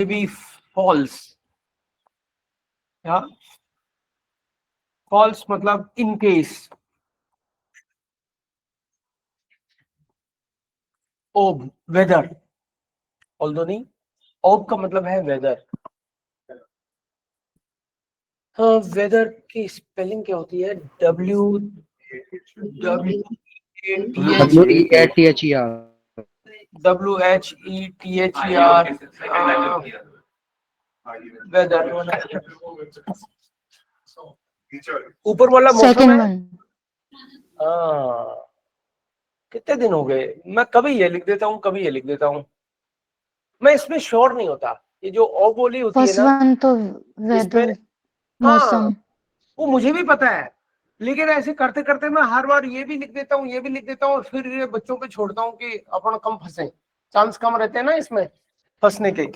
be false. या false मतलब in case. ob weather, although नहीं, ob का मतलब है वेदर. हाँ, वेदर की स्पेलिंग क्या होती है? WHETHER. वेदर ऊपर वाला मौसम है. हाँ, कितने दिन हो गए, मैं कभी ये लिख देता हूँ, कभी ये लिख देता हूँ. मैं इसमें श्योर नहीं होता. ये जो ओ बोली होती है ना, तो वेदर, मौसम, हाँ, वो मुझे भी पता है, लेकिन ऐसे करते करते मैं हर बार ये भी लिख देता हूँ, ये भी लिख देता हूँ, और फिर ये बच्चों पे छोड़ता हूँ कि अपन कम फंसे. चांस कम रहते हैं ना इसमें फंसने के.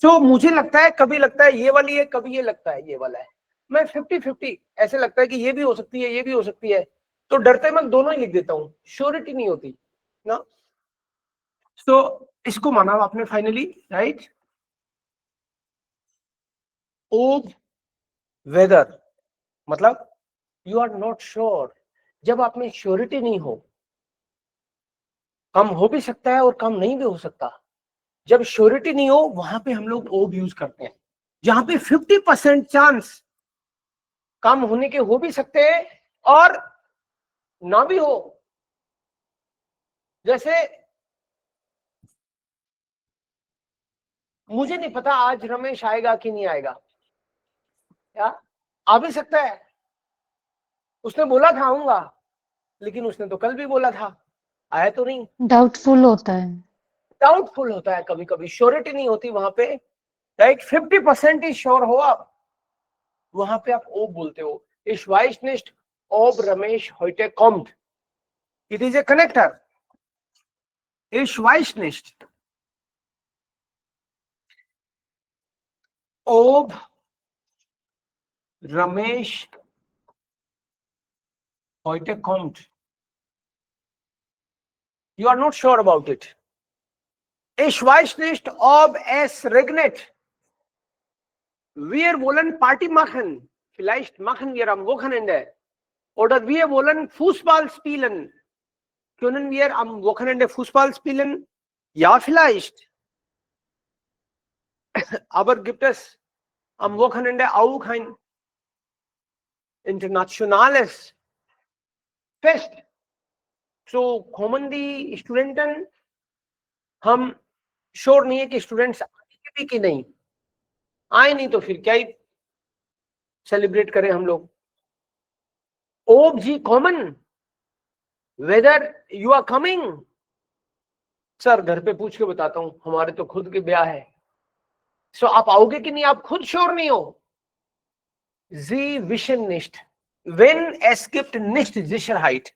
तो मुझे लगता है, कभी लगता है ये वाली है, कभी ये लगता है ये वाला है. मैं 50-50 ऐसे लगता है कि ये भी हो सकती है, ये भी हो सकती है, तो डरते मैं दोनों ही लिख देता हूँ. श्योरिटी नहीं होती ना. तो इसको माना आपने फाइनली, राइट. ओब वेदर मतलब यू आर नॉट श्योर. जब आप में श्योरिटी नहीं हो, काम हो भी सकता है और काम नहीं भी हो सकता. जब श्योरिटी नहीं हो, वहां पे हम लोग ओब यूज करते हैं. जहां पे 50% चांस काम होने के हो भी सकते हैं और ना भी हो. जैसे मुझे नहीं पता आज रमेश आएगा कि नहीं आएगा, या आ भी सकता है. उसने बोला था आऊंगा, लेकिन उसने तो कल भी बोला था, आया तो नहीं. डाउटफुल होता है. डाउटफुल होता है कभी कभी, श्योरिटी नहीं होती वहां पे, राइट. 50% ही श्योर हो आप, वहां पे आप ओब बोलते हो. Ich weiß nicht ob Ramesh heute kommt. It is a connector. Ich weiß nicht ob Ramesh heute kommt. You are not sure about it. Ich weiß nicht ob es regnet. Wir wollen Party machen. Vielleicht machen wir am Wochenende. Oder wir wollen Fußball spielen. Können wir am Wochenende Fußball spielen? Ja, vielleicht. Aber gibt es am Wochenende auch ein internationales Fest? So kommen die Studenten. हम sure नहीं है कि students आएंगे भी कि नहीं. आए नहीं तो फिर क्या ही सेलिब्रेट करें हम लोग. ओब जी common, whether you are coming. Sir घर पे पूछ के बताता हूँ, हमारे तो खुद के ब्याह है. सो आप आओगे कि नहीं, आप खुद श्योर नहीं हो. जी विशन निष्ठ, when es gibt nicht Sicherheit.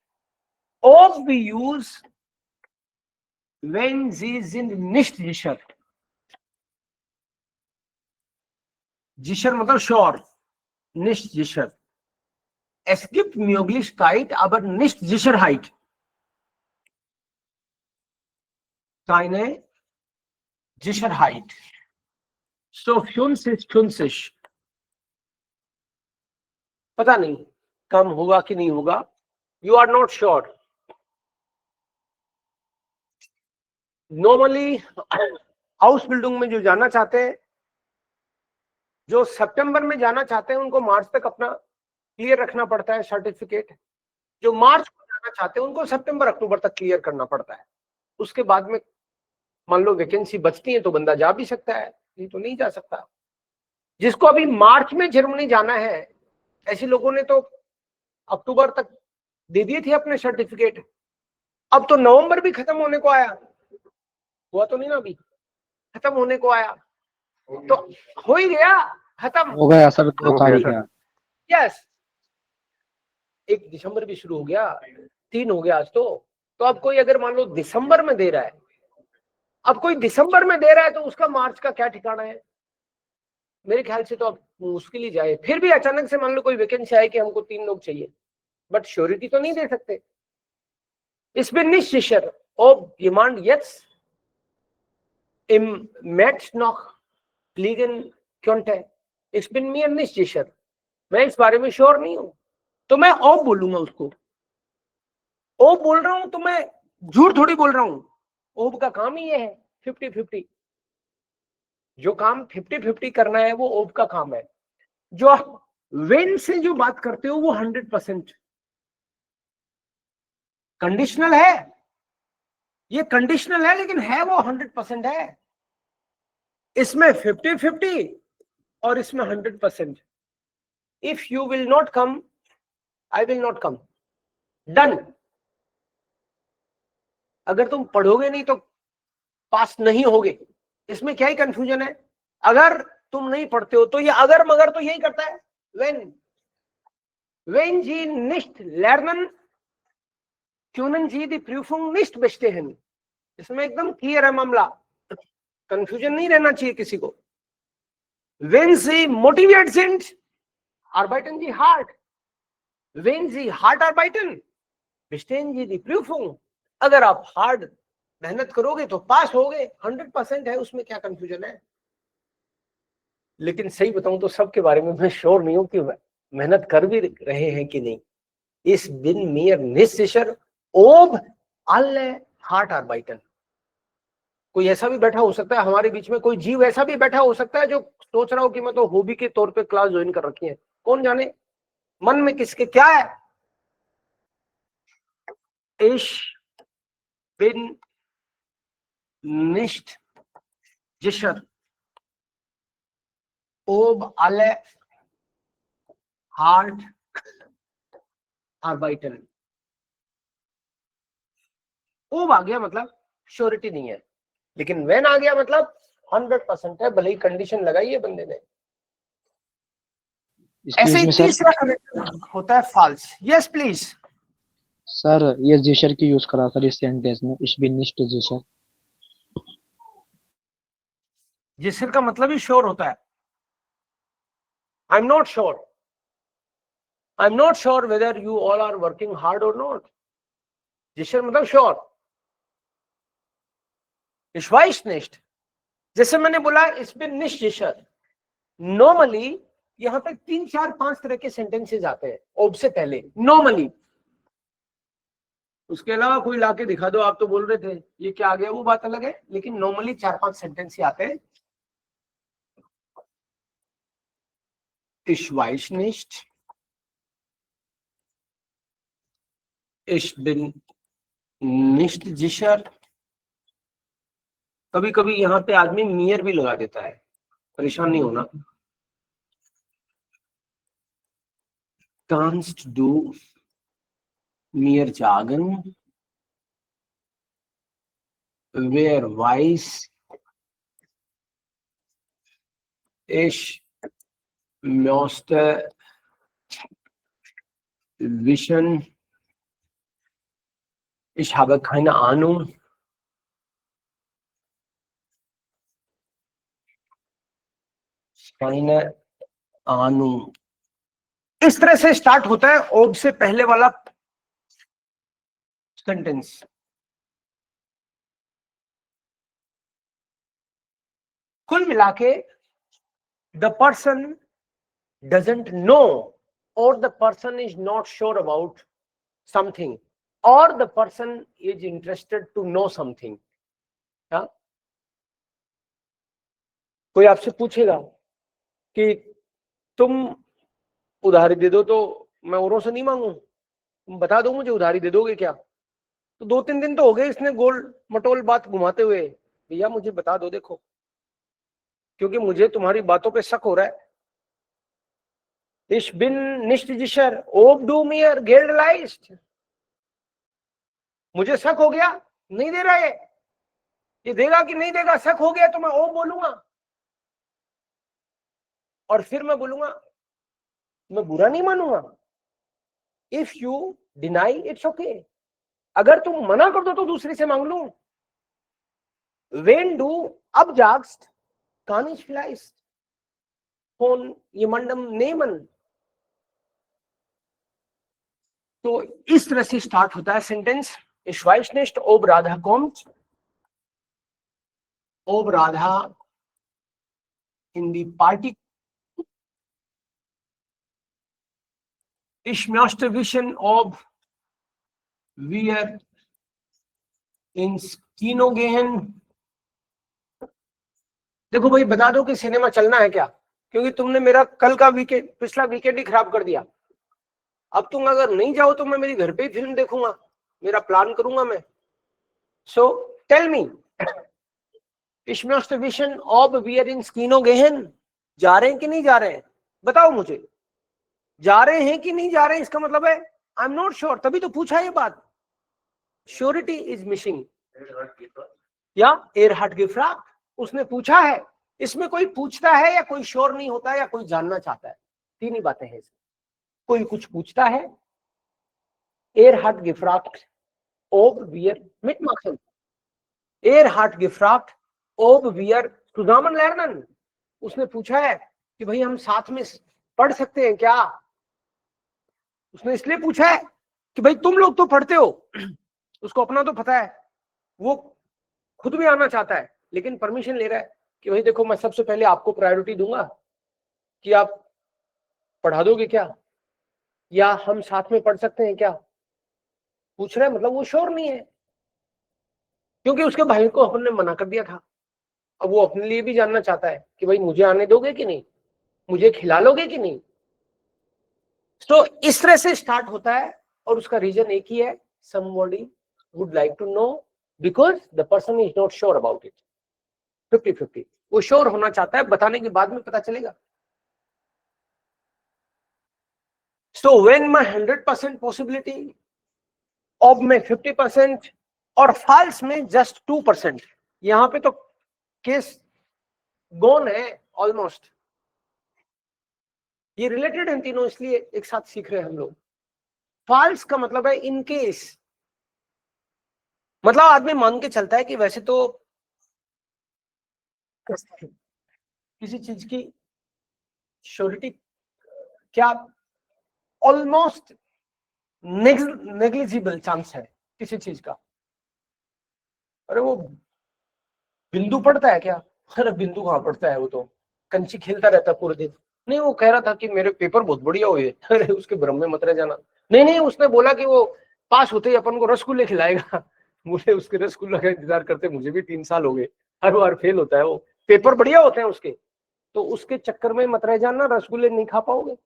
Ob we use wenn sie sind nicht sicher. Sicher मतलब sure, nicht sicher. Es gibt Möglichkeit, aber nicht Sicherheit. Keine Sicherheit. So 50-50. पता नहीं कम होगा कि नहीं होगा. You are not sure. Normally house building में जो जाना चाहते हैं, जो सितंबर में जाना चाहते हैं, उनको मार्च तक अपना क्लियर रखना पड़ता है सर्टिफिकेट. जो मार्च को जाना चाहते हैं, उनको सितंबर अक्टूबर तक क्लियर करना पड़ता है. उसके बाद में मान लो वैकेंसी बचती है तो बंदा जा भी सकता है, नहीं तो नहीं जा सकता. जिसको अभी मार्च में जर्मनी जाना है, ऐसे लोगों ने तो अक्टूबर तक दे दिए थे अपने सर्टिफिकेट. अब तो नवंबर भी खत्म होने को आया, हुआ तो नहीं ना, अभी खत्म होने को आया, तो हो ही गया, खत्म हो गया सर. 2 तारीख. यस, 1 दिसंबर भी शुरू हो गया, 3 हो गया आज तो अब कोई अगर मान लो दिसंबर में दे रहा है, अब कोई दिसंबर में दे रहा है तो उसका मार्च का क्या ठिकाना है. मेरे ख्याल से तो अब मुश्किल ही जाए. फिर भी अचानक से मान लो कोई वैकेंसी आए कि हमको 3 लोग चाहिए, बट श्योरिटी तो नहीं दे सकते. Ich bin nicht sicher, ob jemand jetzt im März noch फ्लीगन क्योंटे, ich bin mir nicht sicher, मैं इस बारे में श्योर नहीं हूं, तो मैं ob बोलूंगा उसको। ob बोल रहा हूं तो मैं झूठ थोड़ी बोल रहा हूं, ob का काम ही ये है 50-50, जो काम 50-50 करना है वो ob का काम है। जो when से जो बात करते हो वो 100% कंडीशनल है, ये कंडीशनल है लेकिन है वो 100% है। इसमें 50-50 और इसमें 100%। If you will not come, I will not come, done. अगर तुम पढ़ोगे नहीं तो पास नहीं होगे, इसमें क्या ही कंफ्यूजन है। अगर तुम नहीं पढ़ते हो तो ये अगर मगर तो यही करता है। wenn Sie nicht lernen, können Sie die Prüfung nicht bestehen। इसमें एकदम क्लियर है मामला, कंफ्यूजन नहीं रहना चाहिए किसी को। wenn Sie motiviert sind, arbeiten Sie hart, wenn Sie hart arbeiten, bestehen Sie die Prüfung। अगर आप हार्ड मेहनत करोगे तो पास होगे, 100% है, उसमें क्या कंफ्यूजन है। लेकिन सही बताऊं तो सबके बारे में मैं श्योर नहीं हूं कि मेहनत कर भी रहे हैं कि नहीं। इस बिन मियर निश्चिशर ओब alle hart arbeiten। कोई ऐसा भी बैठा हो सकता है हमारे बीच में, कोई जीव ऐसा भी बैठा हो सकता है जो सोच रहा हो कि मैं तो हॉबी के तौर पे क्लास ज्वाइन कर रखी है, कौन जाने मन में किसके क्या है। Ich bin nicht sicher ob alle hart arbeiten। ob आ गया मतलब श्योरिटी नहीं है, लेकिन when आ गया मतलब 100% है, भले ही कंडीशन लगाई है बंदे ने। ऐसे ही तीसरा कनेक्शन होता है फॉल्स। यस प्लीज सर, ये जिशर की यूज करा सर इस सेंटेंस में, ich bin nicht sicher। जिसर का मतलब ही श्योर होता है। I am not sure, I am not sure whether you all are working hard or not. जिसर मतलब श्योर। ich weiß nicht, जैसे मैंने बोला ich bin nicht sicher, normally यहां पे 3, 4, 5 तरह के सेंटेंसेस आते हैं ओब से पहले नॉर्मली। उसके अलावा कोई लाके दिखा दो, आप तो बोल रहे थे ये क्या आ गया, वो बात अलग है, लेकिन नॉर्मली 4-5 सेंटेंस ही आते हैं। ich weiß nicht, ich bin nicht sicher। कभी कभी यहाँ पे आदमी मियर भी लगा देता है, परेशान नहीं होना। kannst du mir sagen wer weiß ich möchte wissen ich habe keine Ahnung। keine Ahnung। इस तरह से स्टार्ट होता है ओब से पहले वाला सेंटेंस। कुल मिला के द पर्सन डजंट नो और the person is not sure about something और the person is interested to know something. कोई आपसे पूछेगा कि तुम उधारी दे दो तो मैं औरों से नहीं मांगू, तुम बता दो मुझे उधारी दे दोगे क्या। तो 2-3 दिन तो हो गए इसने गोल मटोल बात घुमाते हुए, भैया मुझे बता दो देखो, क्योंकि मुझे तुम्हारी बातों पे शक हो रहा है। Ich bin nicht sicher ob du mir Geld leist। मुझे शक हो गया, नहीं दे रहा है, ये देगा कि नहीं देगा, शक हो गया तो मैं ओ बोलूंगा और फिर मैं बोलूंगा, मैं बुरा नहीं मानूंगा। If you deny it's okay, अगर तुम मना कर दो तो दूसरे से मांग लूं। When du absagst, kann ich vielleicht von jemandem nehmen। तो इस तरह से स्टार्ट होता है sentence. Ich weiß nicht ob Radha kommt, ob Radha in the party ich möchte wissen ob wir ins Kino gehen। देखो भाई बता दो कि सिनेमा चलना है क्या, क्योंकि तुमने मेरा कल का वीकेंड पिछला वीकेंड ही खराब कर दिया। अब तुम अगर नहीं जाओ तो मैं मेरी घर पे ही फिल्म देखूंगा, मेरा प्लान करूंगा मैं। So tell me ich möchte wissen ob wir ins Kino gehen। जा रहे हैं कि नहीं जा रहे हैं, बताओ मुझे। जा रहे हैं कि नहीं जा रहे हैं इसका मतलब है आई एम नॉट श्योर, तभी तो पूछा ये बात। श्योरिटी इज मिसिंग या एयरहार्ट गिफ्ट उसने पूछा है। इसमें कोई पूछता है या कोई श्योर नहीं होता है या कोई जानना चाहता है, तीन ही बातें हैं इसमें। कोई कुछ पूछता है, Earhart gift ob wir mitmachen, Earhart gift ob wir zusammen lernen। उसने पूछा है कि भाई हम साथ में पढ़ सकते हैं क्या। उसने इसलिए पूछा है कि भाई तुम लोग तो पढ़ते हो, उसको अपना तो पता है, वो खुद भी आना चाहता है लेकिन परमिशन ले रहा है कि भाई देखो मैं सबसे पहले आपको प्रायोरिटी दूंगा कि आप पढ़ा दोगे क्या या हम साथ में पढ़ सकते हैं क्या। पूछ रहा है मतलब वो श्योर नहीं है, क्योंकि उसके भाई को हमने मना कर दिया था। अब वो अपने लिए भी जानना चाहता है कि भाई मुझे आने दोगे कि नहीं, मुझे खिला लोगे कि नहीं। तो इस तरह से स्टार्ट होता है और उसका रीजन एक ही है, somebody would like to know because the person is not sure about it। 50-50 वो श्योर होना चाहता है, बताने के बाद में पता चलेगा। So when my 100% possibility of में 50% और false में just 2%, यहां पे तो केस गॉन है ऑलमोस्ट। ये रिलेटेड हैं तीनों, इसलिए एक साथ सीख रहे हैं हम लोग। फॉल्स का मतलब है इन केस, मतलब आदमी मान के चलता है कि वैसे तो किसी चीज की श्योरिटी क्या ऑलमोस्ट नेग्लिजिबल चांस है किसी चीज का। अरे वो बिंदु पड़ता है क्या, अरे बिंदु कहाँ पड़ता है, वो तो कंची खेलता रहता है पूरे दिन। नहीं वो कह रहा था कि मेरे पेपर बहुत बढ़िया हुए, अरे उसके भ्रम में मत रह जाना। नहीं उसने बोला कि वो पास होते ही अपन को रसगुल्ले खिलाएगा। मुझे उसके रसगुल्ला का इंतजार करते मुझे भी 3 साल हो गए, हर बार फेल होता है वो, पेपर बढ़िया होते हैं उसके, तो उसके चक्कर में मत रह जाना, रसगुल्ले नहीं खा पाओगे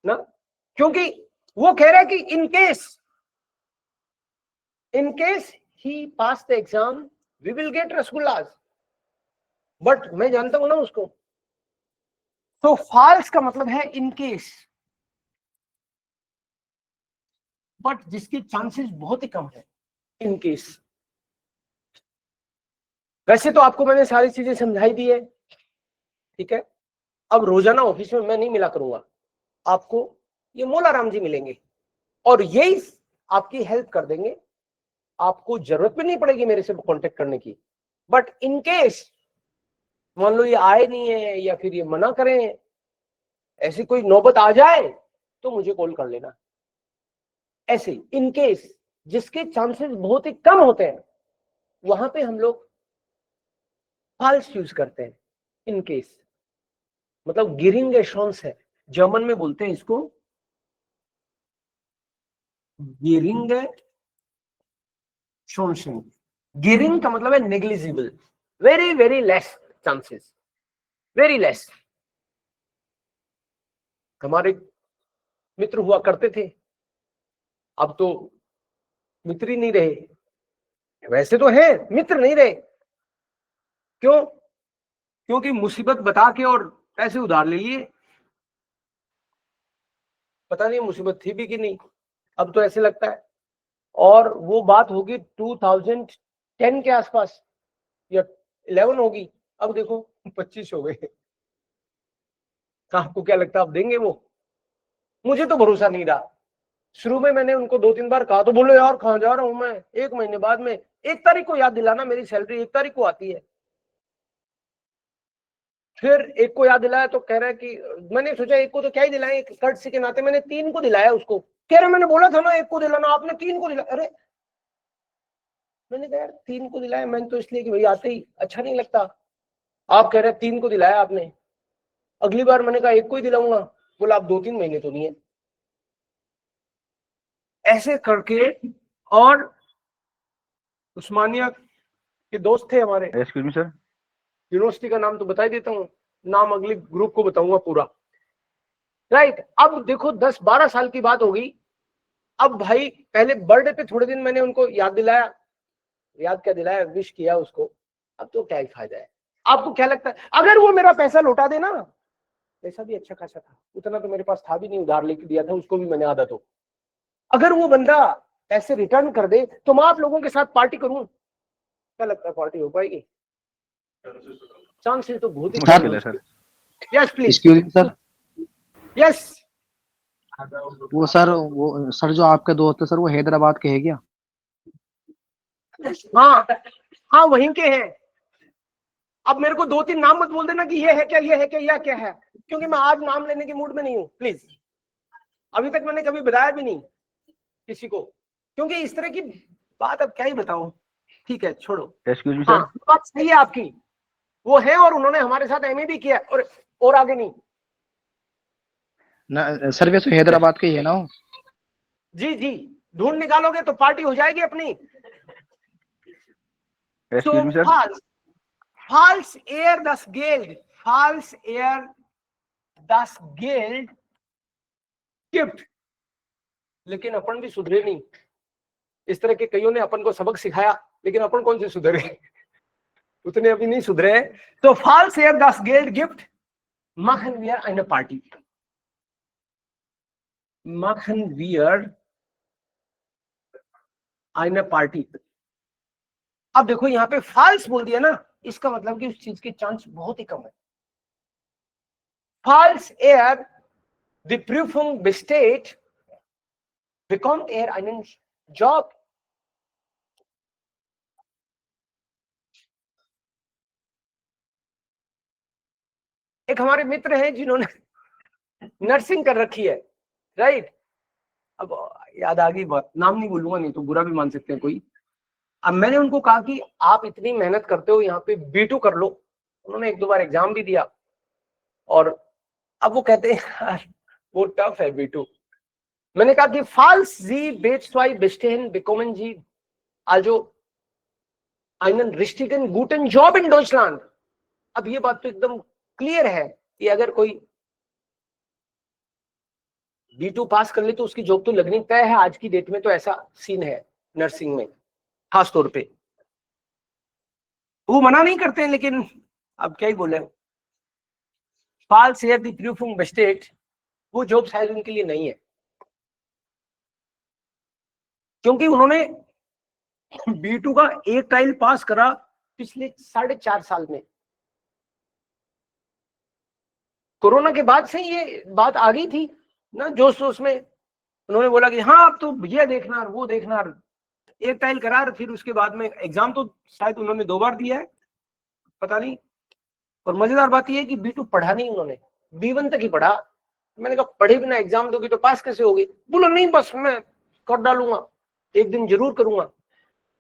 ना। क्योंकि वो कह रहा है कि in case he pass the exam we will get rasgullas, but मैं जानता हूं ना उसको। तो फॉल्स का मतलब है इन केस, बट जिसके चांसेस बहुत ही कम है इन केस। वैसे तो आपको मैंने सारी चीजें समझाई दी है, ठीक है। अब रोजाना ऑफिस में मैं नहीं मिला करूंगा, आपको ये मोलाराम जी मिलेंगे और यही आपकी हेल्प कर देंगे। आपको जरूरत भी नहीं पड़ेगी मेरे से कांटेक्ट करने की, बट इन केस मान लो ये आए नहीं है या फिर ये मना करें, ऐसी कोई नौबत आ जाए तो मुझे कॉल कर लेना। ऐसे इन केस जिसके चांसेस बहुत ही कम होते हैं वहां पे हम लोग फॉल्स यूज करते हैं। इन केस मतलब गिरिंग शॉन्स है, जर्मन में बोलते हैं इसको गिरिंग शॉन्सन। गिरिंग का मतलब है negligible, very very less chances, very less. हमारे मित्र हुआ करते थे, अब तो मित्र ही नहीं रहे, वैसे तो है मित्र नहीं रहे। क्यों? क्योंकि मुसीबत बता के और पैसे उधार ले लिए। पता नहीं मुसीबत थी भी कि नहीं, अब तो ऐसे लगता है। और वो बात होगी 2010 के आसपास या 11 होगी, अब देखो 25 हो गए। आपको क्या लगता है अब देंगे वो? मुझे तो भरोसा नहीं रहा। शुरू में मैंने उनको 2-3 बार कहा तो बोले यार कहाँ जा रहा हूं मैं, 1 महीने बाद में 1 तारीख को याद दिलाना, मेरी सैलरी 1 तारीख को आती है। फिर 1 को याद दिलाया तो कह रहा है कि मैंने सोचा 1 को तो क्या ही दिलाएं, एक कर्टसी के नाते मैंने 3 को दिलाया उसको। कह रहा मैंने बोला था ना 1 को दिलाना, आपने 3 को दिलाया। अरे मैंने कहा यार 3 को दिलाया मैंने तो इसलिए कि भाई आते ही अच्छा नहीं लगता, आप कह रहे हैं 3 को दिलाया आपने, अगली बार मैंने कहा 1 को ही दिलाऊंगा, बोला आप 2-3 महीने तो नहीं है। ऐसे करके, और उस्मानिया के दोस्त थे हमारे, एक्सक्यूज मी सर, यूनिवर्सिटी का नाम तो बता ही देता हूँ, नाम अगले ग्रुप को बताऊंगा पूरा, राइट। अब देखो 10-12 साल की बात होगी। अब भाई पहले बर्थडे पे थोड़े दिन मैंने उनको याद दिलाया, याद क्या दिलाया, विश किया उसको, अब तो क्या ही फायदा है। आपको क्या लगता है अगर वो मेरा पैसा लौटा देना, पैसा भी अच्छा खासा था, उतना तो मेरे पास था भी नहीं, उधार लेके दिया था उसको भी मैंने आधा, तो अगर वो बंदा पैसे रिटर्न कर दे तो मैं आप लोगों के साथ पार्टी करूं, क्या लगता है पार्टी हो पाएगी? चांसेस तो बहुत ही मुश्किल है sir. Yes please, excuse me sir, yes. वो सर जो आपके दोस्त है सर, वो हैदराबाद के है क्या? हाँ हाँ वहीं के हैं। अब मेरे को 2-3 नाम मत बोल देना कि ये है क्या, ये है क्या, या क्या है, क्योंकि मैं आज नाम लेने के मूड में नहीं हूँ, प्लीज। अभी तक मैंने कभी बताया भी नहीं किसी को, क्योंकि इस तरह की बात अब क्या ही बताऊं। ठीक है छोड़ो। एक्सक्यूज मी हाँ सर, बात सही है आपकी, वो है और उन्होंने हमारे साथ एमए भी किया, और आगे नहीं। ना सर, वैसे हैदराबाद के ही है ना वो? जी जी, ढूंढ निकालोगे तो पार्टी हो जाएगी अपनी। Excuse me sir, falls air das Geld, falls air das Geld gibt, लेकिन अपन भी सुधरे नहीं। इस तरह के कईयों ने अपन को सबक सिखाया, लेकिन अपन कौन से सुधरे, उतने अभी नहीं सुधरे। तो falls air das Geld gibt, machen wir eine Party, machen wir eine Party। अब देखो यहाँ पे फाल्स बोल दिया ना, इसका मतलब कि उस चीज की चांस बहुत ही कम है। Falls er die Prüfung besteht, bekommt er einen Job। एक हमारे मित्र हैं जिन्होंने नर्सिंग कर रखी है, राइट। अब याद आ गई बात, नाम नहीं बोलूंगा नहीं तो बुरा भी मान सकते हैं कोई। अब मैंने उनको कहा कि आप इतनी मेहनत करते हो यहाँ पे B2 कर लो, उन्होंने 1-2 बार एग्जाम भी दिया, और अब वो कहते हैं वो टफ है B2। मैंने कहा कि falls Sie B2 bestehen, bekommen Sie also einen richtigen guten Job in Deutschland। अब ये बात तो एकदम क्लियर है कि अगर कोई B2 पास कर ले तो उसकी जॉब तो लगनी तय है, आज की डेट में तो ऐसा सीन है नर्सिंग में खास तौर पे। वो मना नहीं करते हैं, लेकिन अब क्या ही बोले। Falls er die Prüfung besteht, वो जॉब शायद उनके लिए नहीं है, क्योंकि उन्होंने B2 का एक ट्रायल पास करा पिछले 4.5 साल में। कोरोना के बाद से ये बात आ गई थी ना जोश जोश में, उन्होंने बोला कि हाँ अब तो ये देखना वो देखना, एक ट्रायल करा, फिर उसके बाद में एग्जाम तो शायद उन्होंने 2 बार दिया है, पता नहीं। और मजेदार बात यह है कि B2 पढ़ा नहीं उन्होंने, B1 तक ही पढ़ा। मैंने कहा पढ़े बिना एग्जाम दोगे तो पास कैसे होगे? बोला नहीं बस मैं कर डालूंगा, एक दिन जरूर करूंगा।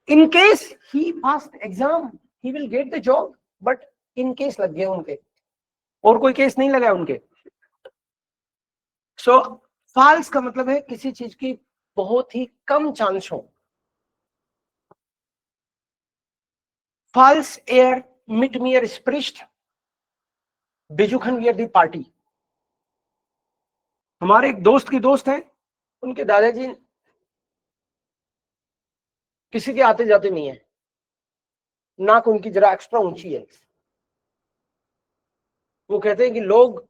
इन case he pass exam he will get the job, but in case लग गया उनके, और कोई केस नहीं लगा उनके। सो फॉल्स का मतलब है किसी चीज की बहुत ही कम चांस हो। फॉल्स एयर मिट मियर स्प्रिस्ट बेजुखन वियर दी पार्टी। हमारे एक दोस्त की दोस्त है, उनके दादाजी किसी के आते जाते नहीं है, नाक उनकी जरा एक्स्ट्रा ऊंची है। वो कहते हैं कि लोग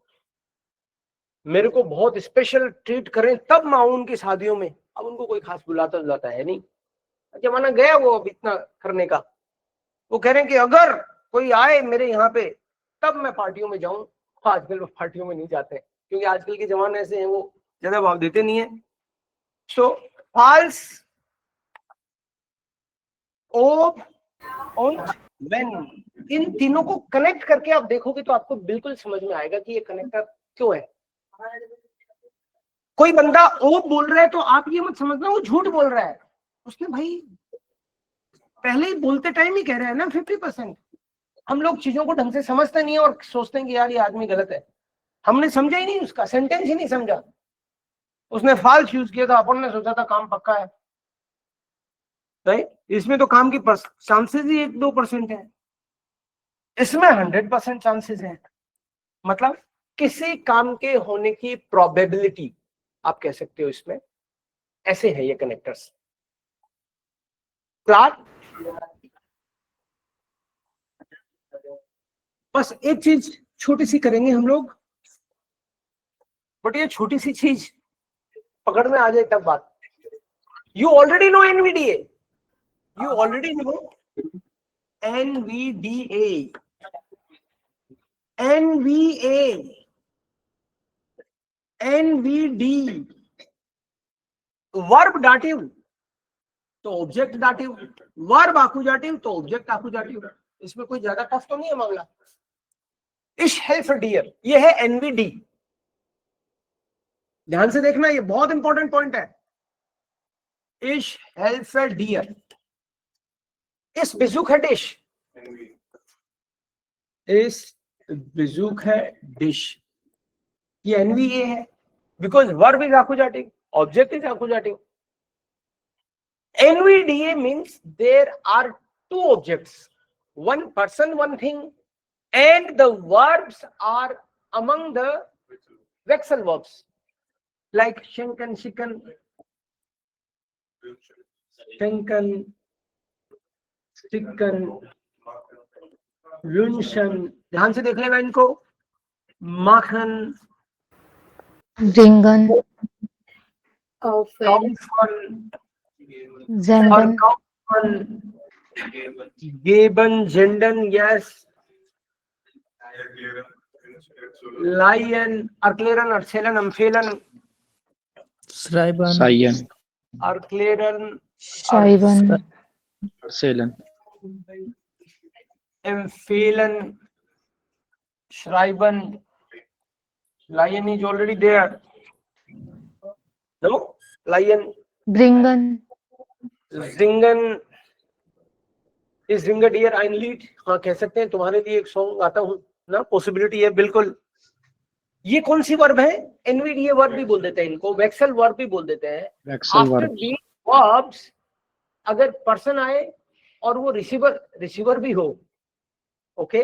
मेरे को बहुत स्पेशल ट्रीट करें तब मैं आऊं उनकी शादियों में। अब उनको कोई खास बुलाता बुलाता है नहीं, जमाना गया वो अब इतना करने का। वो कह रहे हैं कि अगर कोई आए मेरे यहाँ पे तब मैं पार्टियों में जाऊं। आजकल वो पार्टियों में नहीं जाते क्योंकि आजकल के जमाने ऐसे हैं, वो ज्यादा भाव देते नहीं है। सो फॉल्स ओब और व्हेन, इन तीनों को कनेक्ट करके आप देखोगे तो आपको बिल्कुल समझ में आएगा कि ये कनेक्टर क्यों है। कोई बंदा ओब बोल रहा है तो आप ये मत समझना वो झूठ बोल रहा है, उसने भाई पहले ही बोलते टाइम ही कह रहा है ना 50%। हम लोग चीजों को ढंग से समझते नहीं है और सोचते हैं कि यार ये आदमी गलत है। हमने समझा ही नहीं, उसका सेंटेंस ही नहीं समझा, उसने फाल्स यूज किया था, अपन ने सोचा था काम पक्का है। राइट, इसमें तो काम की चांसेस ही 1-2% है, इसमें 100% चांसेस है। मतलब किसी काम के होने की प्रोबेबिलिटी आप कह सकते हो इसमें। ऐसे है ये कनेक्टर्स। क्लास बस एक चीज छोटी सी करेंगे हम लोग, बट ये छोटी सी चीज पकड़ में आ जाए तब बात। You already no NVDA, you already no NVDA, NVA, NVD, verb dative तो ऑब्जेक्ट डाटिव, वर्ब आकुजाटिव तो ऑब्जेक्ट आकुजाटिव। इसमें कोई ज्यादा टफ तो नहीं है मामला। इश हेल्फ डियर, ये है एनवीडी। ध्यान से देखना, ये बहुत इंपॉर्टेंट पॉइंट है। इश हेल्फ डियर, इस बिजुक है डिश, इस बिजुक है डिश, ये एनवीए है बिकॉज वर्ब इज आकुजाटिव, ऑब्जेक्ट इज आकुजाटिव। NVDA means there are two objects, one person, one thing, and the verbs are among the vexel verbs like shankan, shikan, shankan, shikan, yunshan। ध्यान से देख लेना इनको। माखन, रिंगन, काउफन, और जेंडन, काउफन, गेबन, जेंडन, यस, लायन, अर्कलेरन, अर्सेलन, अम्फेलन, सायन, अर्कलेरन, शाइवन, सेलन, एम्फेलन, श्राइबन। लायन is already there. No? Lion. ब्रिंगन, Zingen is Zinger deer ein Lied. हाँ कह सकते हैं, तुम्हारे लिए एक सॉन्ग गाता हूँ ना, पॉसिबिलिटी है बिल्कुल। ये कौन सी वर्ब है? एनवीडीए वर्ब भी बोल देते हैं इनको, वेक्सल वर्ब भी बोल देते हैं। वेक्सल आफ्टर वर्ब, बीइंग वर्ब्स अगर पर्सन आए और वो रिसीवर भी हो, ओके।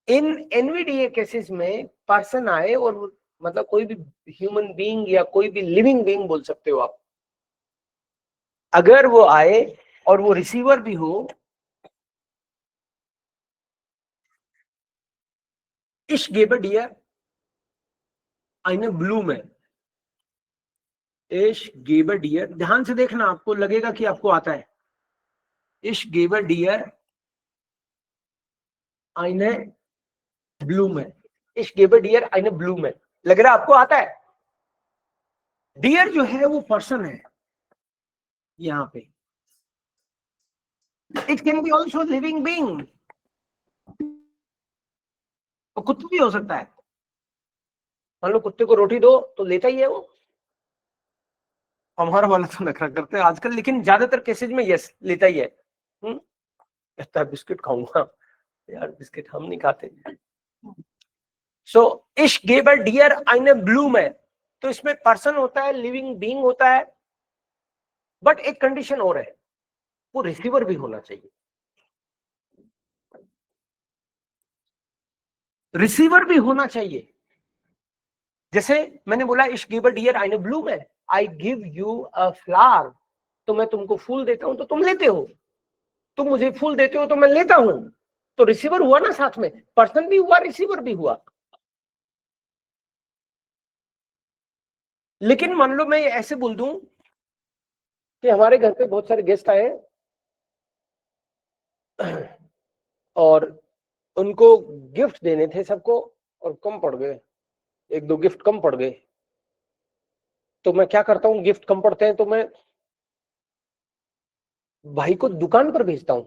इन एनवीडीए केसेस में पर्सन आए और मतलब कोई भी ह्यूमन बीइंग या कोई भी लिविंग बीइंग बोल सकते हो आप, अगर वो आए और वो रिसीवर भी हो, इश गेबर डियर eine Blume, इश गेबर डियर। ध्यान से देखना, आपको लगेगा कि आपको आता है। इश गेबर डियर eine Blume, इश गेबर डियर eine Blume। लग रहा है आपको आता है। डियर जो है वो पर्सन है यहां पे। It can be also living being, तो कुत्ता भी हो सकता है। मान लो कुत्ते को रोटी दो तो लेता ही है वो। हमारा वाला तो नखरा करते हैं आजकल, लेकिन ज्यादातर केसेज में यस लेता ही है। कहता है बिस्किट खाऊंगा, यार बिस्किट हम नहीं खाते। सो इश गेबर डियर eine Blume, तो इसमें पर्सन होता है, लिविंग बीइंग होता है, बट एक कंडीशन और है, वो रिसीवर भी होना चाहिए। रिसीवर भी होना चाहिए। जैसे मैंने बोला इश गेबर डियर eine Blume, I give you a flower, तो मैं तुमको फूल देता हूं तो तुम लेते हो, तुम मुझे फूल देते हो तो मैं लेता हूं, तो रिसीवर हुआ ना साथ में, पर्सन भी हुआ, रिसीवर भी हुआ। लेकिन मान लो मैं ऐसे बोल दूं कि हमारे घर पे बहुत सारे गेस्ट आए और उनको गिफ्ट देने थे सबको, और कम पड़ गए, 1-2 गिफ्ट कम पड़ गए। तो मैं क्या करता हूँ, गिफ्ट कम पड़ते हैं तो मैं भाई को दुकान पर भेजता हूं।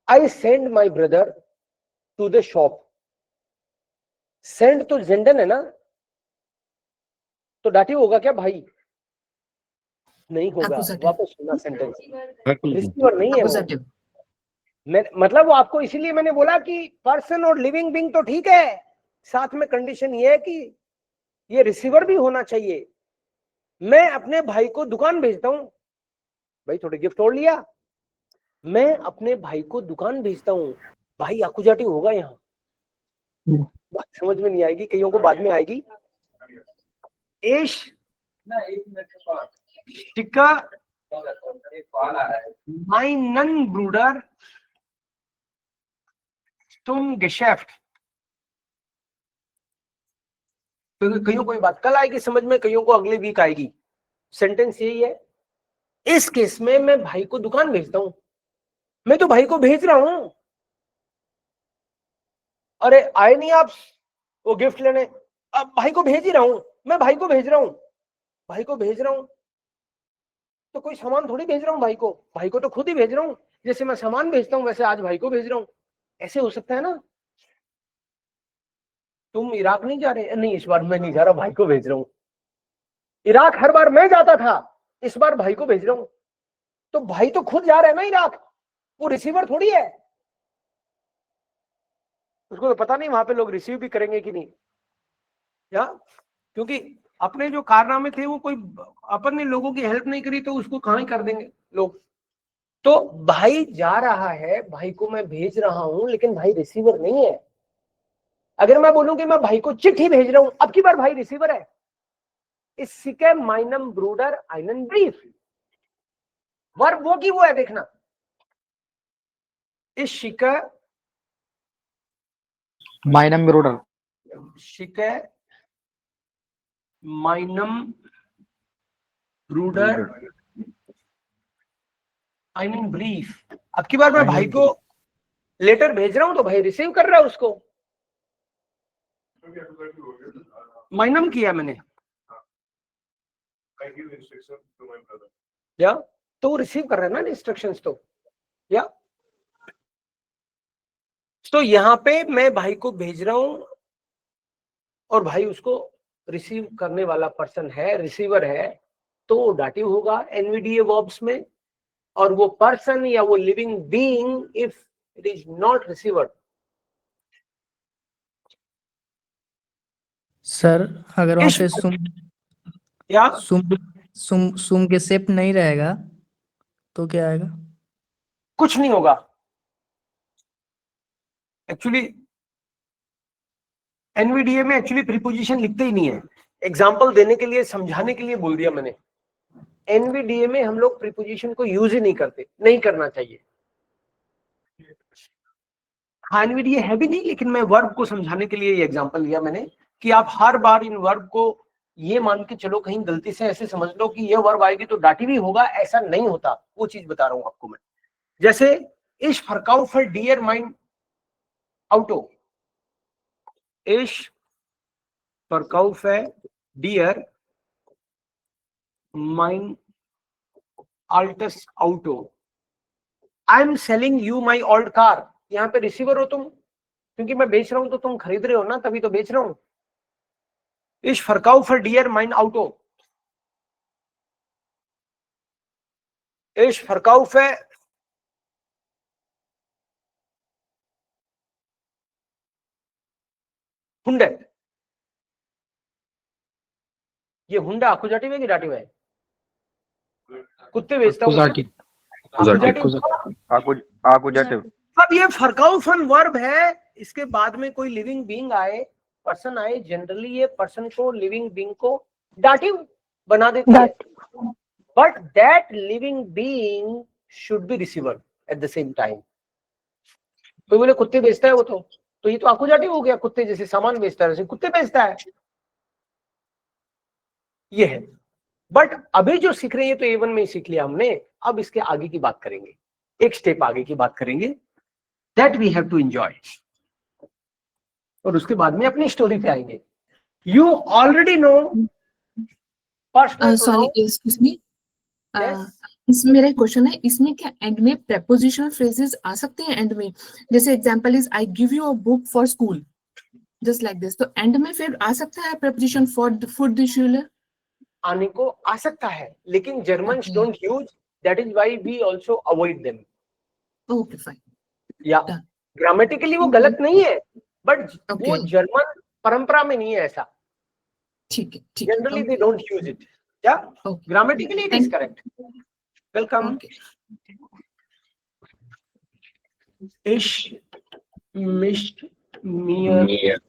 I send my brother to the shop. Send तो जेंडन है ना, तो डाटिव होगा क्या भाई? नहीं होगा। वापस सुना सेंटेंस, रिसीवर नहीं है वो, मैं मतलब वो आपको इसीलिए मैंने बोला कि पर्सन और लिविंग बीइंग तो ठीक है, साथ में कंडीशन ये है कि ये रिसीवर भी होना चाहिए। मैं अपने भाई को दुकान भेजता हूं, भाई थोड़े गिफ्ट और लिया, मैं अपने भाई को दुकान भेजता हूं, भाई आकुजाटी होगा यहाँ, बात समझ में नहीं आएगी, कईयों को बाद में आएगी। एश टिक्का माइनन ब्रूडर तुम गेशेफ्ट। तो कईयों को ये बात कल आएगी समझ में, कईयों को अगले वीक आएगी। सेंटेंस यही है। इस केस में मैं भाई को दुकान भेजता हूं, मैं तो भाई को भेज रहा हूं, अरे आए नहीं आप वो गिफ्ट लेने, अब भाई को भेज ही रहा हूं, मैं भाई को भेज रहा हूं, भाई को भेज रहा हूं तो कोई सामान थोड़ी भेज रहा हूं भाई को तो खुद ही भेज रहा हूं। जैसे मैं सामान भेजता हूं वैसे आज भाई को भेज रहा हूं, ऐसे हो सकता है ना। तुम इराक नहीं जा रहे? नहीं, इस बार मैं नहीं जा रहा, भाई को भेज रहा हूं। इराक हर बार मैं जाता था, इस बार भाई को भेज रहा हूं, तो भाई तो खुद जा रहा है ना इराक, वो रिसीवर थोड़ी है। उसको तो पता नहीं वहां पे लोग रिसीव भी करेंगे कि नहीं, या क्योंकि अपने जो कारनामे थे वो कोई अपन ने लोगों की हेल्प नहीं करी तो उसको कहां ही कर देंगे लोग। तो भाई जा रहा है, भाई को मैं भेज रहा हूं, लेकिन भाई रिसीवर नहीं है। अगर मैं बोलूं कि मैं भाई को चिट्ठी भेज रहा हूं, अब की बार भाई रिसीवर है। इस सिके माइनम ब्रूडर आइनन ब्रीफ, वर्ब वो की वो है, देखना। इस शिके माइनम ब्रूडर शिके माइनम ब्रूडर आई मीन ब्रीफ। अब की बार मैं भाई को लेटर भेज रहा हूं तो भाई रिसीव कर रहा है उसको, माइनम किया मैंने, या तो वो रिसीव कर रहा है ना इंस्ट्रक्शंस तो, या तो यहां पे मैं भाई को भेज रहा हूं और भाई उसको रिसीव करने वाला पर्सन है, रिसीवर है, तो वो डाटिव होगा एनवीडीए वर्ब्स में। और वो पर्सन या वो living being if it is not receiver. Sir अगर वहां पे या सुम के शेप नहीं रहेगा तो क्या आएगा? कुछ नहीं होगा। एक्चुअली एनवीडीए में एक्चुअली प्रीपोजिशन लिखते ही नहीं है, एग्जांपल देने के लिए, समझाने के लिए बोल दिया मैंने। एनवीडीए में हम लोग प्रीपोजिशन को यूज ही नहीं करते, नहीं करना चाहिए। हाँ एनवीडीए है भी नहीं, लेकिन मैं वर्ब को समझाने के लिए ये एग्जांपल लिया मैंने कि आप हर बार इन वर्ब को ये मान के चलो, कहीं गलती से ऐसे समझ लो कि ये वर्ब आएगी तो डाटी भी होगा, ऐसा नहीं होता। वो चीज बता रहा हूं आपको मैं। जैसे इश फरकाउफ डियर माइन auto, ich verkaufe dir mein altes Auto, I am selling you my old car। यहाँ पे रिसीवर हो तुम, क्योंकि मैं बेच रहा हूं तो तुम खरीद रहे हो ना, तभी तो बेच रहा हूं। ich verkaufe dir mein Auto, ich verkaufe हुंडा। ये हुंडा आकुजाटिव है कि डाटिव है? कुत्ते बेचता हूँ आकुजाटिव। अब ये फरकाउफन वर्ब है, इसके बाद में कोई लिविंग बीइंग आए, पर्सन आए, जनरली ये पर्सन को, लिविंग बीइंग को डाटिव बना देती है, but that living being should be receiver eight the same time. कोई बोले कुत्ते बेचता है वो, तो ये तो आकुजाटिव हो गया, कुत्ते जैसे सामान बेचता है वैसे कुत्ते बेचता है, ये है। बट अभी जो सीख रहे हैं तो A1 में ही सीख लिया हमने, अब इसके आगे की बात करेंगे, एक स्टेप आगे की बात करेंगे, that we have to enjoy. और उसके बाद में अपनी स्टोरी पे आएंगे। You already know sorry excuse me, इसमें मेरा क्वेश्चन है, इसमें क्या एंड में प्रेपोजिशनल फ्रेजेस आ सकते हैं एंड में? जैसे example is I give you a book for school, just like this, तो एंड में फिर आ सकता है प्रेपोजिशन फॉर द शूलर? आने को आ सकता है, लेकिन Germans don't use, that is why we also avoid them. Okay fine. या ग्रामेटिकली वो गलत नहीं है, बट वो Okay. जर्मन परंपरा में नहीं है ऐसा. ठीक है, ठीक है. Generally they don't use it. Yeah, Okay. grammatically it is Thank- correct. Welcome. Okay. Ich mich mir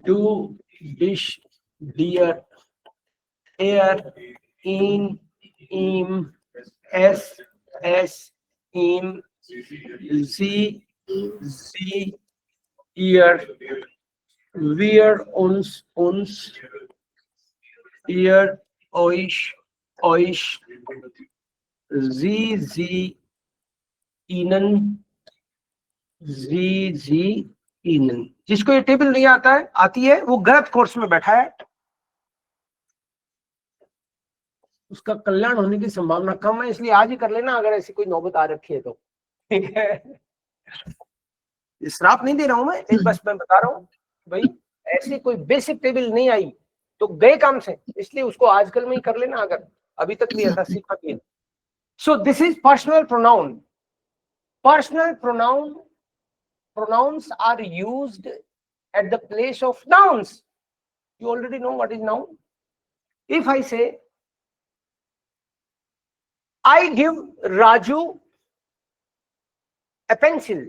du dich dir er ihn ihm es ihm sie ihr wir uns ihr euch sie ihnen ji ihnen. जिसको ये table नहीं आता है, आती है, वो गलत course में बैठा है, उसका कल्याण होने की संभावना कम है, इसलिए आज ही कर लेना अगर ऐसी कोई नौबत आ रखी है तो. ठीक है, श्राप नहीं दे रहा हूं मैं, बस मैं बता रहा हूं भाई ऐसी कोई बेसिक टेबल नहीं आई तो गए काम से, इसलिए उसको आजकल में ही कर लेना अगर अभी तक भी ऐसा सीखा नहीं. So this is personal pronoun. Personal pronouns are used at the place of nouns. You already know what is noun. If I say I give Raju a pencil,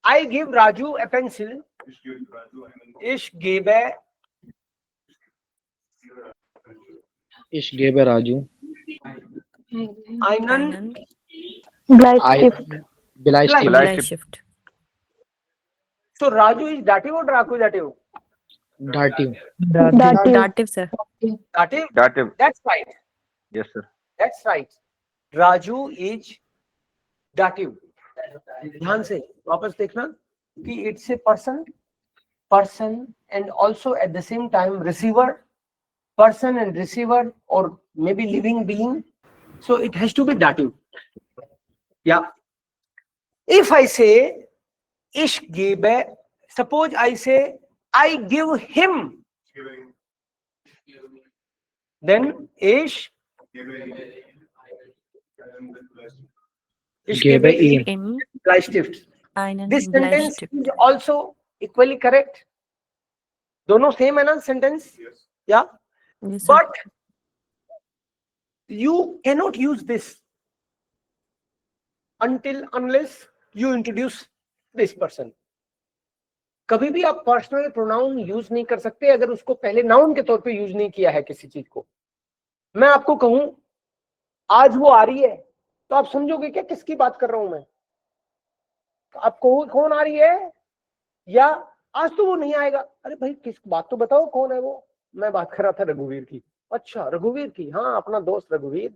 I give Raju a pencil. Ich gebe Raju einen Bleistift. Bleistift. So Raju is dative or accusative? Dative. Dative, sir. Dative. Dative. That's right. Yes, sir. That's right. Raju is dative. ध्यान से वापस देखना कि it's a person and also at the same time receiver, person and receiver, or maybe living being. So it has to be dative. Yeah. If I say ich gebe, suppose I say I give him, then ich Gebe ihm. Im Bleistift. einen This sentence Bleistift. is also equally correct. दोनों same है ना sentence? Yeah. Yes, sir. But you cannot use this unless you introduce this person. कभी भी आप personal pronoun use नहीं कर सकते अगर उसको पहले नाउन के तौर पे यूज नहीं किया है किसी चीज को. मैं आपको कहूं आज वो आ रही है तो आप समझोगे क्या किसकी बात कर रहा हूं मैं? आपको कौन आ रही है, या आज तो वो नहीं आएगा. अरे भाई किस बात तो बताओ कौन है वो. मैं बात कर रहा था रघुवीर की. अच्छा रघुवीर की, हाँ अपना दोस्त रघुवीर.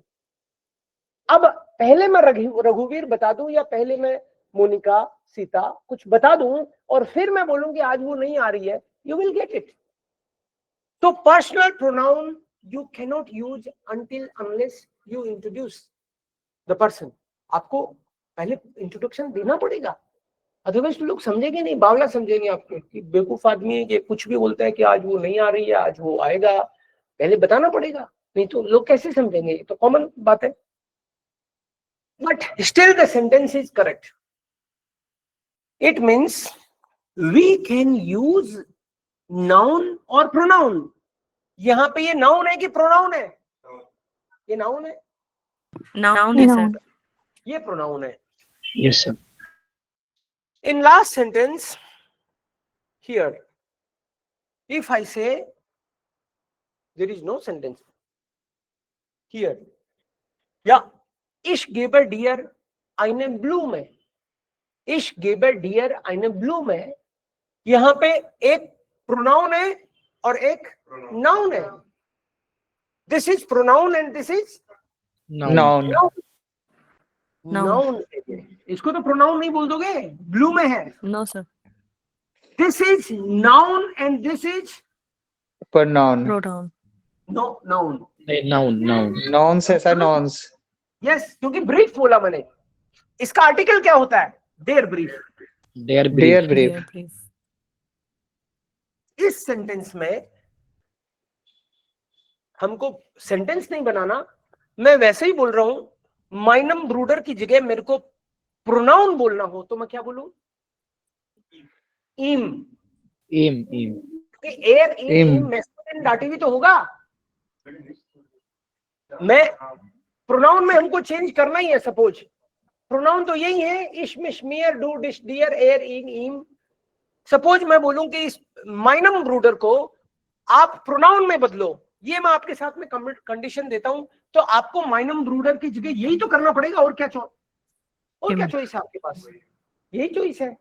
अब पहले मैं रघुवीर बता दूं या पहले मैं मोनिका सीता कुछ बता दूं और फिर मैं बोलूं कि आज वो नहीं आ रही है, यू विल गेट इट. तो personal pronoun you cannot use until unless you introduce the person. आपको पहले इंट्रोडक्शन देना पड़ेगा, अदरवाइज तो लोग समझेंगे नहीं, बावला समझेंगे आपको कि बेवकूफ आदमी है, कि कुछ भी बोलता है कि आज वो नहीं आ रही है, आज वो आएगा. पहले बताना पड़ेगा, नहीं तो लोग कैसे समझेंगे. तो कॉमन बात है. But still the sentence is correct. It means we can use noun or pronoun. यहाँ पे ये noun है कि pronoun है? ये noun है. Noun है, sir. ये pronoun है. Yes, sir. In last sentence here, if I say there is no sentence here. Yeah, ich gebe dir eine Blume. Ich gebe dir eine Blume. यहाँ पे एक pronoun है और एक noun है. This is pronoun and this is Noun. noun. इसको तो pronoun नहीं बोल दोगे, blue में है. No, sir. This is noun and this is pronoun. Pronoun. no noun. Noun. Nouns है sir, nouns. Yes, क्योंकि brief बोला मैंने. इसका article क्या होता है? Their brief. Their brief. Dear brief. Dear brief. इस सेंटेंस में हमको सेंटेंस नहीं बनाना, मैं वैसे ही बोल रहा हूं. माइनम ब्रूडर की जगह मेरे को प्रोनाउन बोलना हो तो मैं क्या बोलूं? इम। im. Air in Im. इम मैस्कुलिन डाटिव तो होगा। मैं प्रोनाउन में हमको चेंज करना ही है। सपोज प्रोनाउन तो यही है, इश मिश मियर डू डिश डियर एयर इन इम। सपोज मैं बोलूं कि इस माइनम ब्रूडर को आप प्रोनाउन में बदलो, ये मैं आपके साथ में कंडीशन देता हूं, तो आपको माइनम ब्रूडर की जगह यही तो करना पड़ेगा। और क्या चॉइस है आपके पास? यही चॉइस है,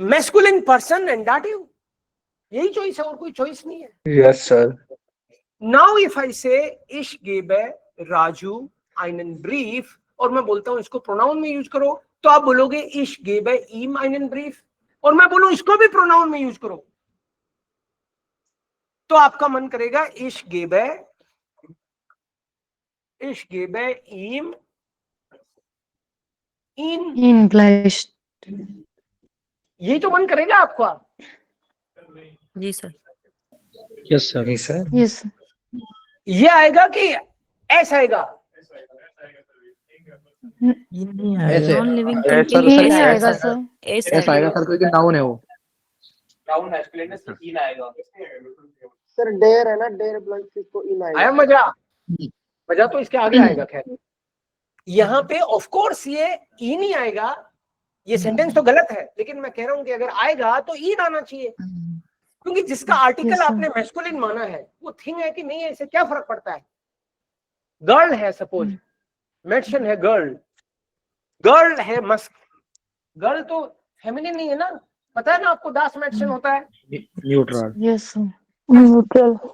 मैस्कुलिन पर्सन एंड डाटिव, यही चॉइस है, और कोई चॉइस नहीं है। Yes, sir. Now if I से इश गेबे राजू einen ब्रीफ, और मैं बोलता हूं इसको प्रोनाउन में यूज करो, तो आप बोलोगे इश गेबे ihm einen ब्रीफ, और मैं बोलूं इसको भी प्रोनाउन में यूज करो, तो आपका मन करेगा इश गेबे ihm in, In English. यही तो मन करेगा आपका। जी sir. Yes, sir. Yes, sir. Yes. ये आएगा कि ऐसा आएगा? ये नहीं ऐसे- आएगा। नॉन लिविंग ऐसा- थिंग के सर, लिए यही ऐसा- आएगा ऐसा- सर। ऐसा ऐसा आएगा सर, क्योंकि नाउन है वो। सर डेयर है ना, डेयर अप्लाइज किसको इन आएगा। आया मजा तो इसके आगे आएगा। खैर यहाँ पे ऑफ कोर्स ये ई नहीं आएगा, ये सेंटेंस तो गलत है, लेकिन मैं कह रहा हूं कि अगर आएगा तो इन आना चाहिए, क्योंकि जिसका आर्टिकल Yes, sir. आपने मैस्कुलिन माना है वो थिंग है कि नहीं है, इससे क्या फर्क पड़ता है। गर्ल है सपोज, मेंशन है गर्ल, गर्ल है मस्क, गर्ल तो फेमिनिन नहीं है ना, पता है ना आपको, दास मेंशन होता है, Neutral. Yes, sir. Neutral.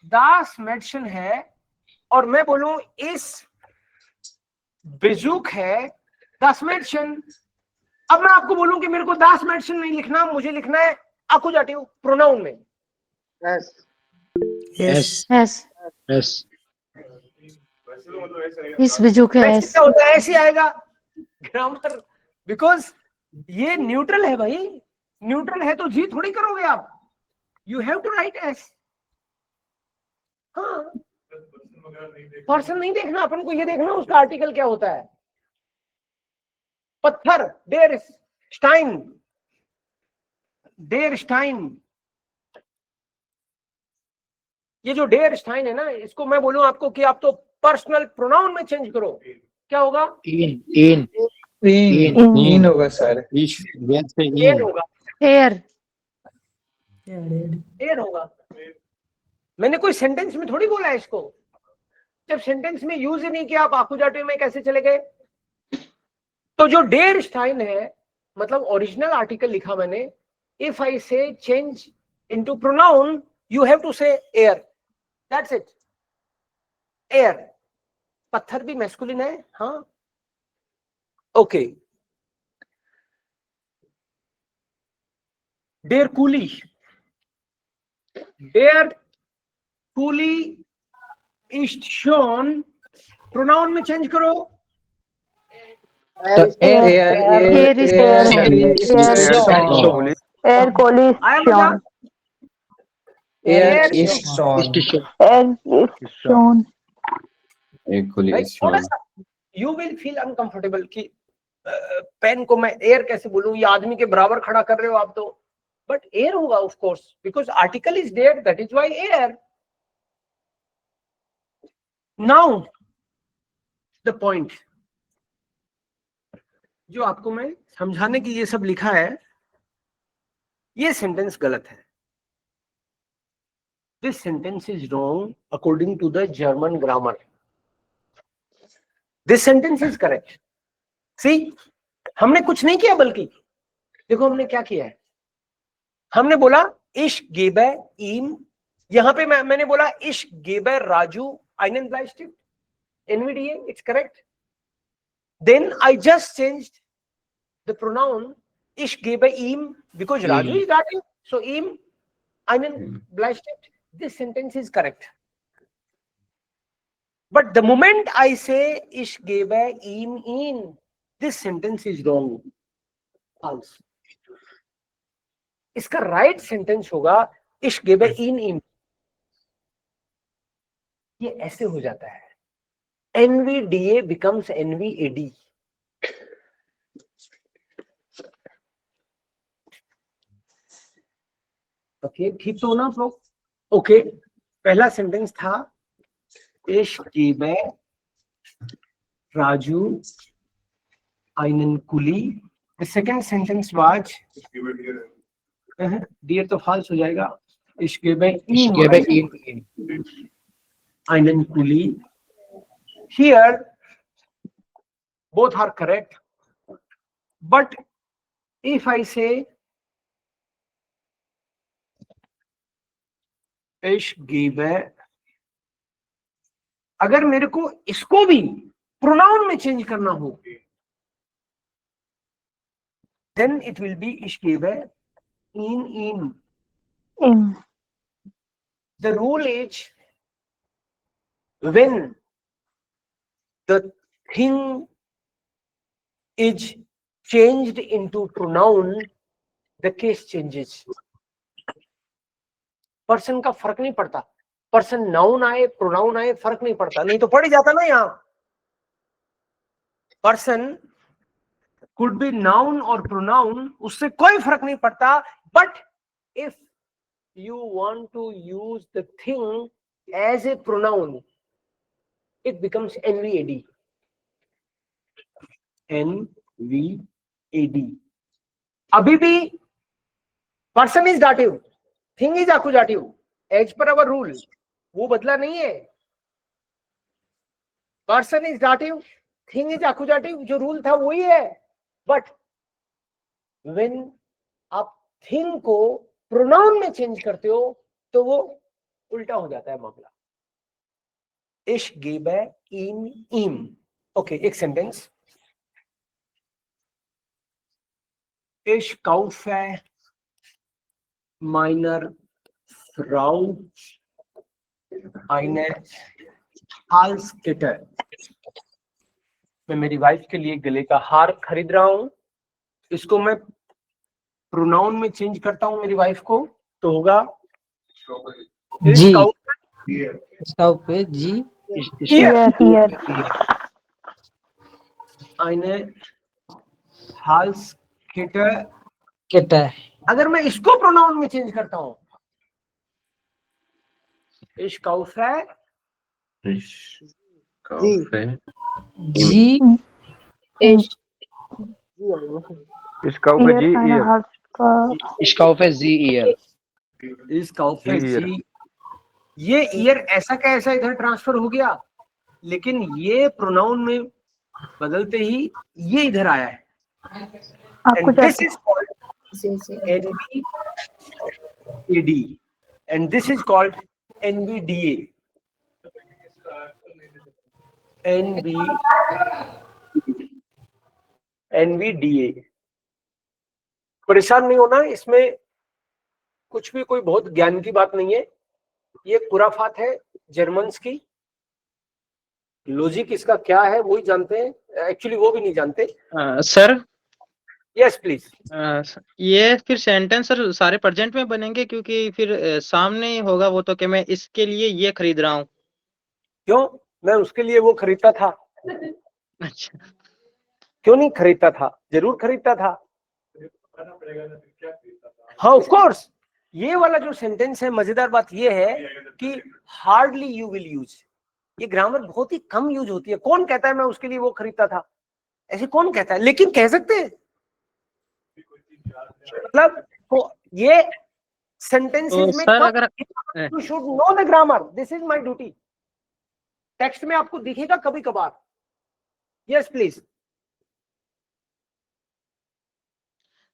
दास मेंशन है, और मैं बोलूं इस बेजुक है दास मेंशन। अब मैं आपको बोलूं कि मेरे को दास मेंशन नहीं लिखना, मुझे लिखना है आकुजाटिव प्रोनाउन में। Yes. Yes. Yes. इस बिजू के वैसे S. क्या होता है, ऐसे आएगा ग्रामर, बिकॉज ये न्यूट्रल है भाई, न्यूट्रल है तो जी थोड़ी करोगे आप, you have to write S. हाँ, पर्सन नहीं देखना अपन को, ये देखना उसका आर्टिकल क्या होता है। पत्थर, डेर स्टाइन, डेर स्टाइन, ये जो डेर स्टाइन है ना, इसको मैं बोलूं आपको कि आप तो पर्सनल प्रोनाउन में चेंज करो, क्या होगा? In. In होगा sir. Ish. Yes, say air in. होगा, Air. एयर होगा। मैंने कोई सेंटेंस में थोड़ी बोला है इसको, जब सेंटेंस में यूज ही नहीं किया, आप आकुजाटिव में कैसे चले गए? तो जो डेर स्टाइन है, मतलब ओरिजिनल आर्टिकल लिखा मैंने, if I say change into pronoun, you have to say एयर, दैट्स इट। एयर, पत्थर भी मैस्कुलिन है, हाँ, ओके। डेर कूली, डेर कूली इस्ट शोन, प्रोनाउन में चेंज करो। Air Air is shown. Air cool is आया shown. मजा? Air Air is shown. Air is shown. थोड़ा सा यू विल फील अनकंफर्टेबल कि पेन को मैं एयर कैसे बोलूं, ये आदमी के बराबर खड़ा कर रहे हो आप तो, बट एयर होगा of course, because article is there, that is why एयर। नाउ द पॉइंट जो आपको मैं समझाने की ये सब लिखा है, ये सेंटेंस गलत है। This sentence is wrong according to the German grammar. This sentence is correct. See, हमने कुछ नहीं किया, बल्कि देखो हमने क्या किया है, हमने बोला इश गेबे ईम, यहां पे मैंने बोला इश गेबे Raju einen Bleistift, NVDA, it's correct. Then I just changed the pronoun ich gebe ihm, because Raju is dative, so ihm einen Bleistift. This sentence is correct. But the moment I say ich gebe ihm ihn, this sentence is wrong. False. इसका right sentence होगा ich gebe ihn ihm. ये ऐसे हो जाता है, NVDA becomes NVAD. Okay ठीक तो हो ना आप लोग? ओके पहला सेंटेंस था Ich gebe Raju einen Kuli. The second sentence was dear तो false हो जाएगा. Ich gebe Ich ihm gebe ihm einen Kuli. Here both are correct, but if I say Ich gebe, अगर मेरे को इसको भी प्रोनाउन में चेंज करना हो, then it will be Ich gebe ihm. In. The rule is when the thing is changed into pronoun, the case changes. Person का फर्क नहीं पड़ता, पर्सन नाउन आए प्रोनाउन आए फर्क नहीं पड़ता, नहीं तो पड़ ही जाता ना यहाँ. पर्सन कुड बी नाउन और प्रोनाउन, उससे कोई फर्क नहीं पड़ता. But if you want to use the thing as a pronoun, it becomes NVAD. NVAD. अभी भी person is dative, thing is accusative, as per our rule, वो बदला नहीं है. person is dative, thing is accusative, जो rule था वही है. बट when आप thing को प्रोनाउन में चेंज करते हो तो वो उल्टा हो जाता है मामला. Ich gebe ihm. ओके एक sentence. Ich kaufe meiner Frau eine Halskette. मैं मेरी वाइफ के लिए गले का हार खरीद रहा हूं. इसको मैं प्रोनाउन में चेंज करता हूं मेरी वाइफ को तो होगा जी. Ich इसका पे जी. Here. eine Halskette. कहता है अगर मैं इसको प्रोनाउन में चेंज करता हूं, Ich kaufe जी. Ich kaufe Here. die Eine ihr. Halskette. Ich kaufe sie ihr. Ich kaufe Ear. sie. ये ईयर ऐसा का ऐसा इधर ट्रांसफर हो गया, लेकिन ये प्रोनाउन में बदलते ही ये इधर आया है. आपको And this जैसे is called NVAD and this is called NVDA. NVDA. परेशान नहीं होना, इसमें कुछ भी कोई बहुत ज्ञान की बात नहीं है. ये खुराफात है जर्मन्स की. लॉजिक इसका क्या है वही जानते हैं, एक्चुअली वो भी नहीं जानते. Sir yes please. ये फिर सेंटेंस सर सारे प्रेजेंट में बनेंगे क्योंकि फिर सामने होगा वो तो कि मैं इसके लिए ये खरीद रहा हूँ. क्यों? मैं उसके लिए वो खरीदता था. अच्छा. क्यों नहीं खरीदता था? जरूर खरीदता था. हाँ ऑफ कोर्स. ये वाला जो सेंटेंस है, मजेदार बात ये है कि हार्डली यू विल यूज. ये ग्रामर बहुत ही कम यूज होती है. कौन कहता है मैं उसके लिए वो खरीदता था? ऐसे कौन कहता है? लेकिन कह सकते हैं. मतलब तो ये सेंटेंसेस में सर अगर you should know the grammar. This is my duty. Text में आपको दिखेगा कभी कभार. Yes please.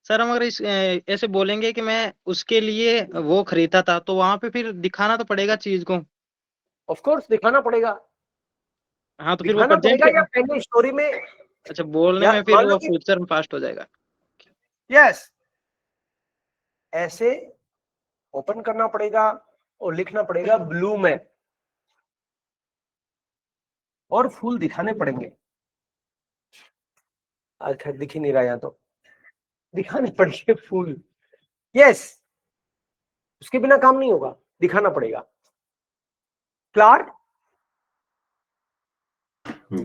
सर हम अगर इस ऐसे बोलेंगे कि मैं उसके लिए वो खरीदा था तो वहां पे फिर दिखाना तो पड़ेगा चीज को. ऑफ कोर्स दिखाना पड़ेगा. हाँ तो फिर वो दिखाना प्रेजेंट पड़ेगा या पहले स्टोरी में. अच्छा बोलने या में फिर मान वो लो कि- फ्यूचर में पास्ट हो जाएगा. यस ऐसे ओपन करना पड़ेगा और लिखना पड़ेगा ब्लू में और फूल दिखाने पड़ेंगे. अच्छा दिख ही नहीं रहा, यहाँ तो दिखाने पड़ेंगे फूल. यस उसके बिना काम नहीं होगा, दिखाना पड़ेगा. क्लियर?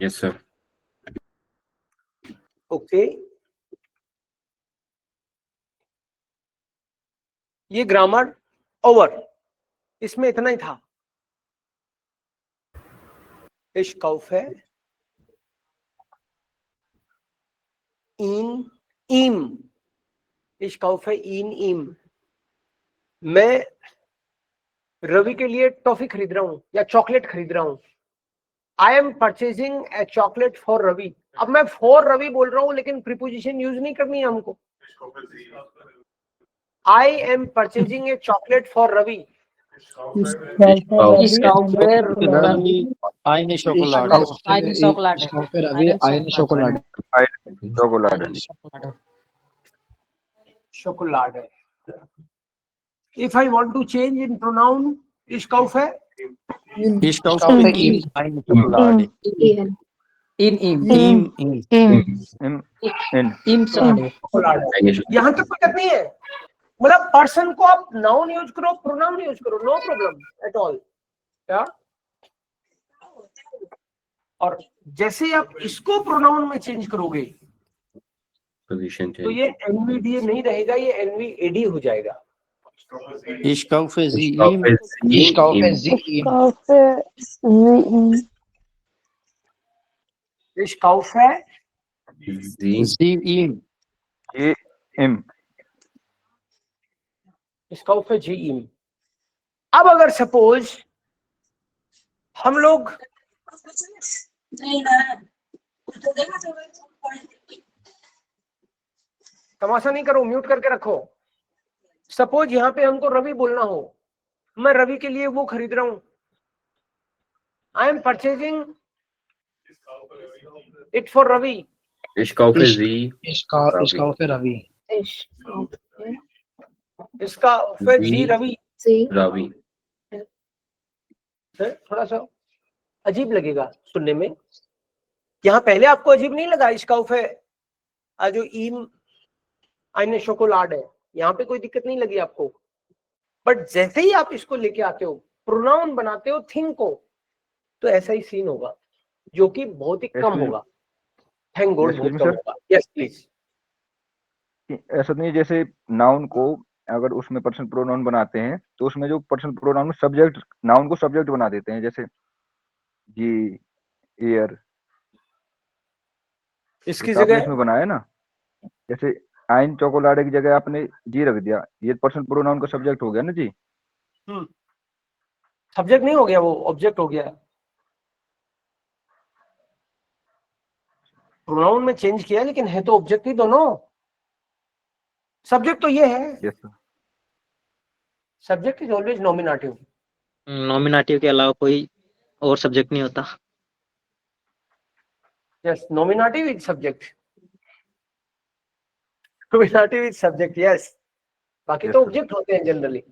Yes, sir. ओके. ये ग्रामर ओवर, इसमें इतना ही था। Ich kaufe ihn ihm, ich kaufe ihn ihm, मैं रवि के लिए टॉफी खरीद रहा हूं या चॉकलेट खरीद रहा हूं। I am purchasing a chocolate for Ravi. अब मैं फॉर रवि बोल रहा हूं लेकिन प्रीपोजिशन यूज नहीं करनी है हमको। I am purchasing a chocolate for Ravi. Ich kaufe Ravi eine Schokolade. Ich kaufe Ravi eine Schokolade. chocolate. Schokolade. If I want to change in pronoun, ich kaufe Ich kaufe ihm eine Schokolade. In Ihm Schokolade. Schokolade. यहाँ तक कोई दिक्कत नहीं है। मतलब person को आप noun use करो, प्रोनाउन यूज करो, नो प्रॉब्लम एट ऑल। क्या? और जैसे ही आप इसको प्रोनाउन में चेंज करोगे Position तो change. ये एनवीडीए नहीं रहेगा, ये एनवीएडी हो जाएगा। Ich kaufe sie Ich kaufe ihm. sie Ich kaufe ihm. sie Ich ihm. kaufe sie ihm. Ich kaufe Sie Sie ihm. ich kaufe जी ihm। अब अगर सपोज हम लोग तमाशा नहीं करो, म्यूट करके रखो। सपोज यहाँ पे हमको रवि बोलना हो, मैं रवि के लिए वो खरीद रहा हूं। I am purchasing it for Ravi. Ich kaufe Ich- sie Ich kaufe Ravi. इसका फिर जी जी। रवि Ravi. है, थोड़ा सा अजीब लगेगा सुनने में। यहाँ पहले आपको अजीब नहीं लगा इसका उफे जो ईम आइने शोकोलाड है, यहाँ पे कोई दिक्कत नहीं लगी आपको। बट जैसे ही आप इसको लेके आते हो, प्रोनाउन बनाते हो थिंग को, तो ऐसा ही सीन होगा जो कि बहुत ही कम होगा। थैंक गॉड बहुत कम होगा। Yes please. ऐसा नहीं, जैसे नाउन को अगर उसमें पर्सन प्रोनाउन बनाते हैं तो उसमें जो पर्सन प्रोनाउन में सब्जेक्ट, नाउन को सब्जेक्ट बना देते हैं, जैसे जी, एयर, इसकी आपने जगह इसमें बनाया ना, जैसे आइन चॉकोलाडे की जगह आपने जी रख दिया, ये पर्सन प्रोनाउन का सब्जेक्ट हो गया ना जी। सब्जेक्ट नहीं हो गया, वो ऑब्जेक्ट हो गया। प्रोनाउन में चेंज किया लेकिन है तो ऑब्जेक्ट ही दोनों। सब्जेक्ट तो ये है, yes sir. Subject is always nominative. Nominative के अलावा कोई और सब्जेक्ट नहीं होता। Yes, nominative is subject, nominative is subject. Yes, बाकी तो Yes, sir. ऑब्जेक्ट होते हैं जनरली।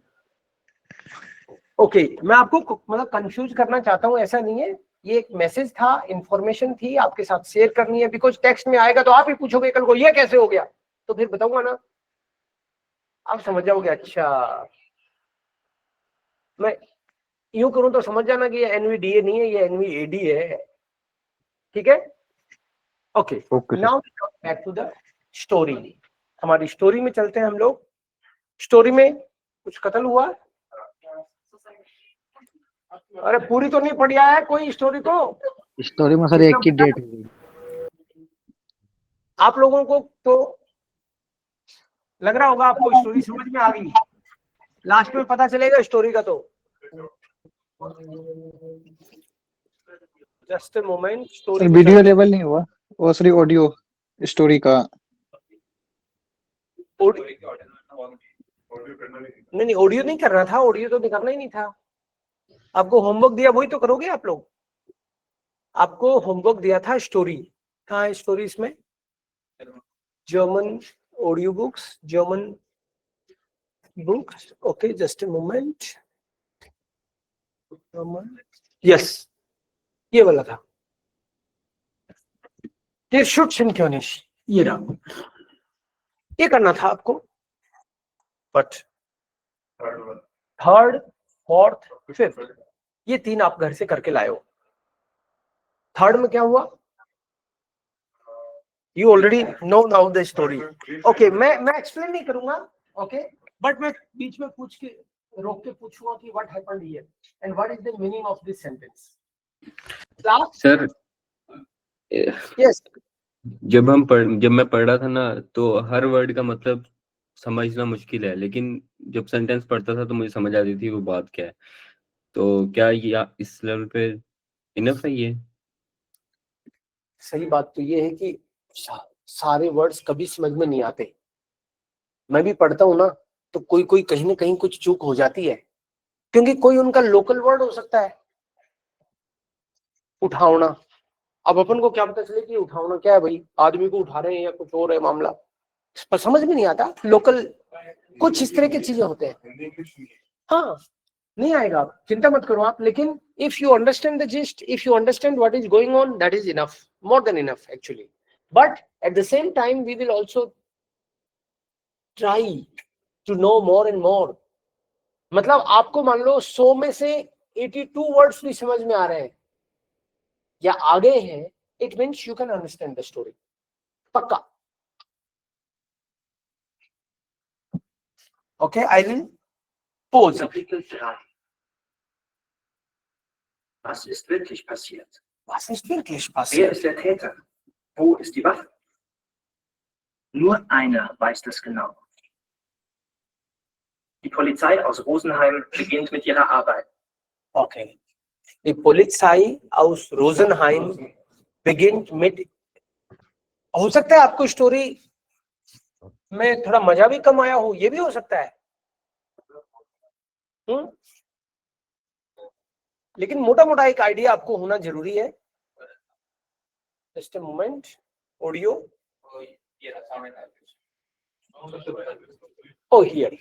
ओके, मैं आपको मतलब कंफ्यूज करना चाहता हूं, ऐसा नहीं है। ये एक मैसेज था, इंफॉर्मेशन थी, आपके साथ शेयर करनी है। बिकॉज टेक्स्ट में आएगा तो आप ही पूछोगे कल को ये कैसे हो गया, तो फिर बताऊंगा ना, आप समझ जाओगे। अच्छा, मैं यूं करूं तो समझ जाना कि ये एनवीडीए नहीं है, ये एनवीएडी है। ठीक है, okay. Okay sir. Now back to the story. हमारी स्टोरी में चलते हैं हम लोग। स्टोरी में कुछ कत्ल हुआ? अरे पूरी तो नहीं पढ़ी है कोई स्टोरी को। स्टोरी में सर एक की डेट हो गई। आप लोगों को तो लग रहा होगा आपको स्टोरी समझ में आ गई, लास्ट में पता चलेगा स्टोरी का। तो just a moment, story video level नहीं हुआ, वो सॉरी ऑडियो स्टोरी का। नहीं, ऑडियो नहीं करना था, ऑडियो तो करना ही नहीं था। आपको होमवर्क दिया वही तो करोगे आप लोग। आपको होमवर्क दिया था स्टोरी। कहाँ है स्टोरी इसमें? German audio books, German books. Okay, just a moment. Yes, ये वाला था। ये रहा, ये करना था आपको। बट थर्ड, फोर्थ, फिफ्थ, ये तीन आप घर से करके लाए हो। थर्ड में क्या हुआ? You already no now the story. Okay, मैं एक्सप्लेन नहीं करूंगा, ओके, बट मैं बीच में पूछ के रोक के पूछूंगा कि what happened here and what is the meaning of this sentence. Class sir yes जब मैं पढ़ रहा था ना तो हर वर्ड का मतलब समझना मुश्किल है, लेकिन जब सेंटेंस पढ़ता था तो मुझे समझ आती थी वो बात क्या है। तो क्या ये इस लेवल पे इनफ है ये? सही बात तो ये है कि सारे वर्ड्स कभी समझ में नहीं आते। मैं भी पढ़ता हूं ना तो कोई कोई कहीं ना कहीं कुछ चूक हो जाती है, क्योंकि कोई उनका लोकल वर्ड हो सकता है। उठावना, अब अपन को क्या पता चले कि उठावना क्या है भाई, आदमी को उठा रहे हैं या कुछ और है मामला, पर समझ में नहीं आता। लोकल कुछ इस तरह की चीजें होते हैं। हाँ नहीं आएगा, आप चिंता मत करो आप, लेकिन if you understand the gist, if you understand what is going on, that is enough, more than enough actually. But at the same time we will also try to know more and more. मतलब आपको मान लो 100 में से 82 words भी समझ में आ रहे हैं या आगे हैं, it means you can understand the story पक्का। Okay, I will pause. Kapitel 3. Was ist wirklich passiert? Was ist wirklich Wer passiert? ist der Täter? Wo ist die Waffe? Nur einer weiß das genau. Die Polizei aus Rosenheim beginnt mit ihrer Arbeit. Okay. Die Polizei aus Rosenheim beginnt mit, हो सकता है आपको story में थोड़ा मजा भी कम आया हो, ये भी हो सकता है। लेकिन मोटा मोटा एक आइडिया आपको होना जरूरी है। जस्ट अ मोमेंट, ऑडियो ओ हियर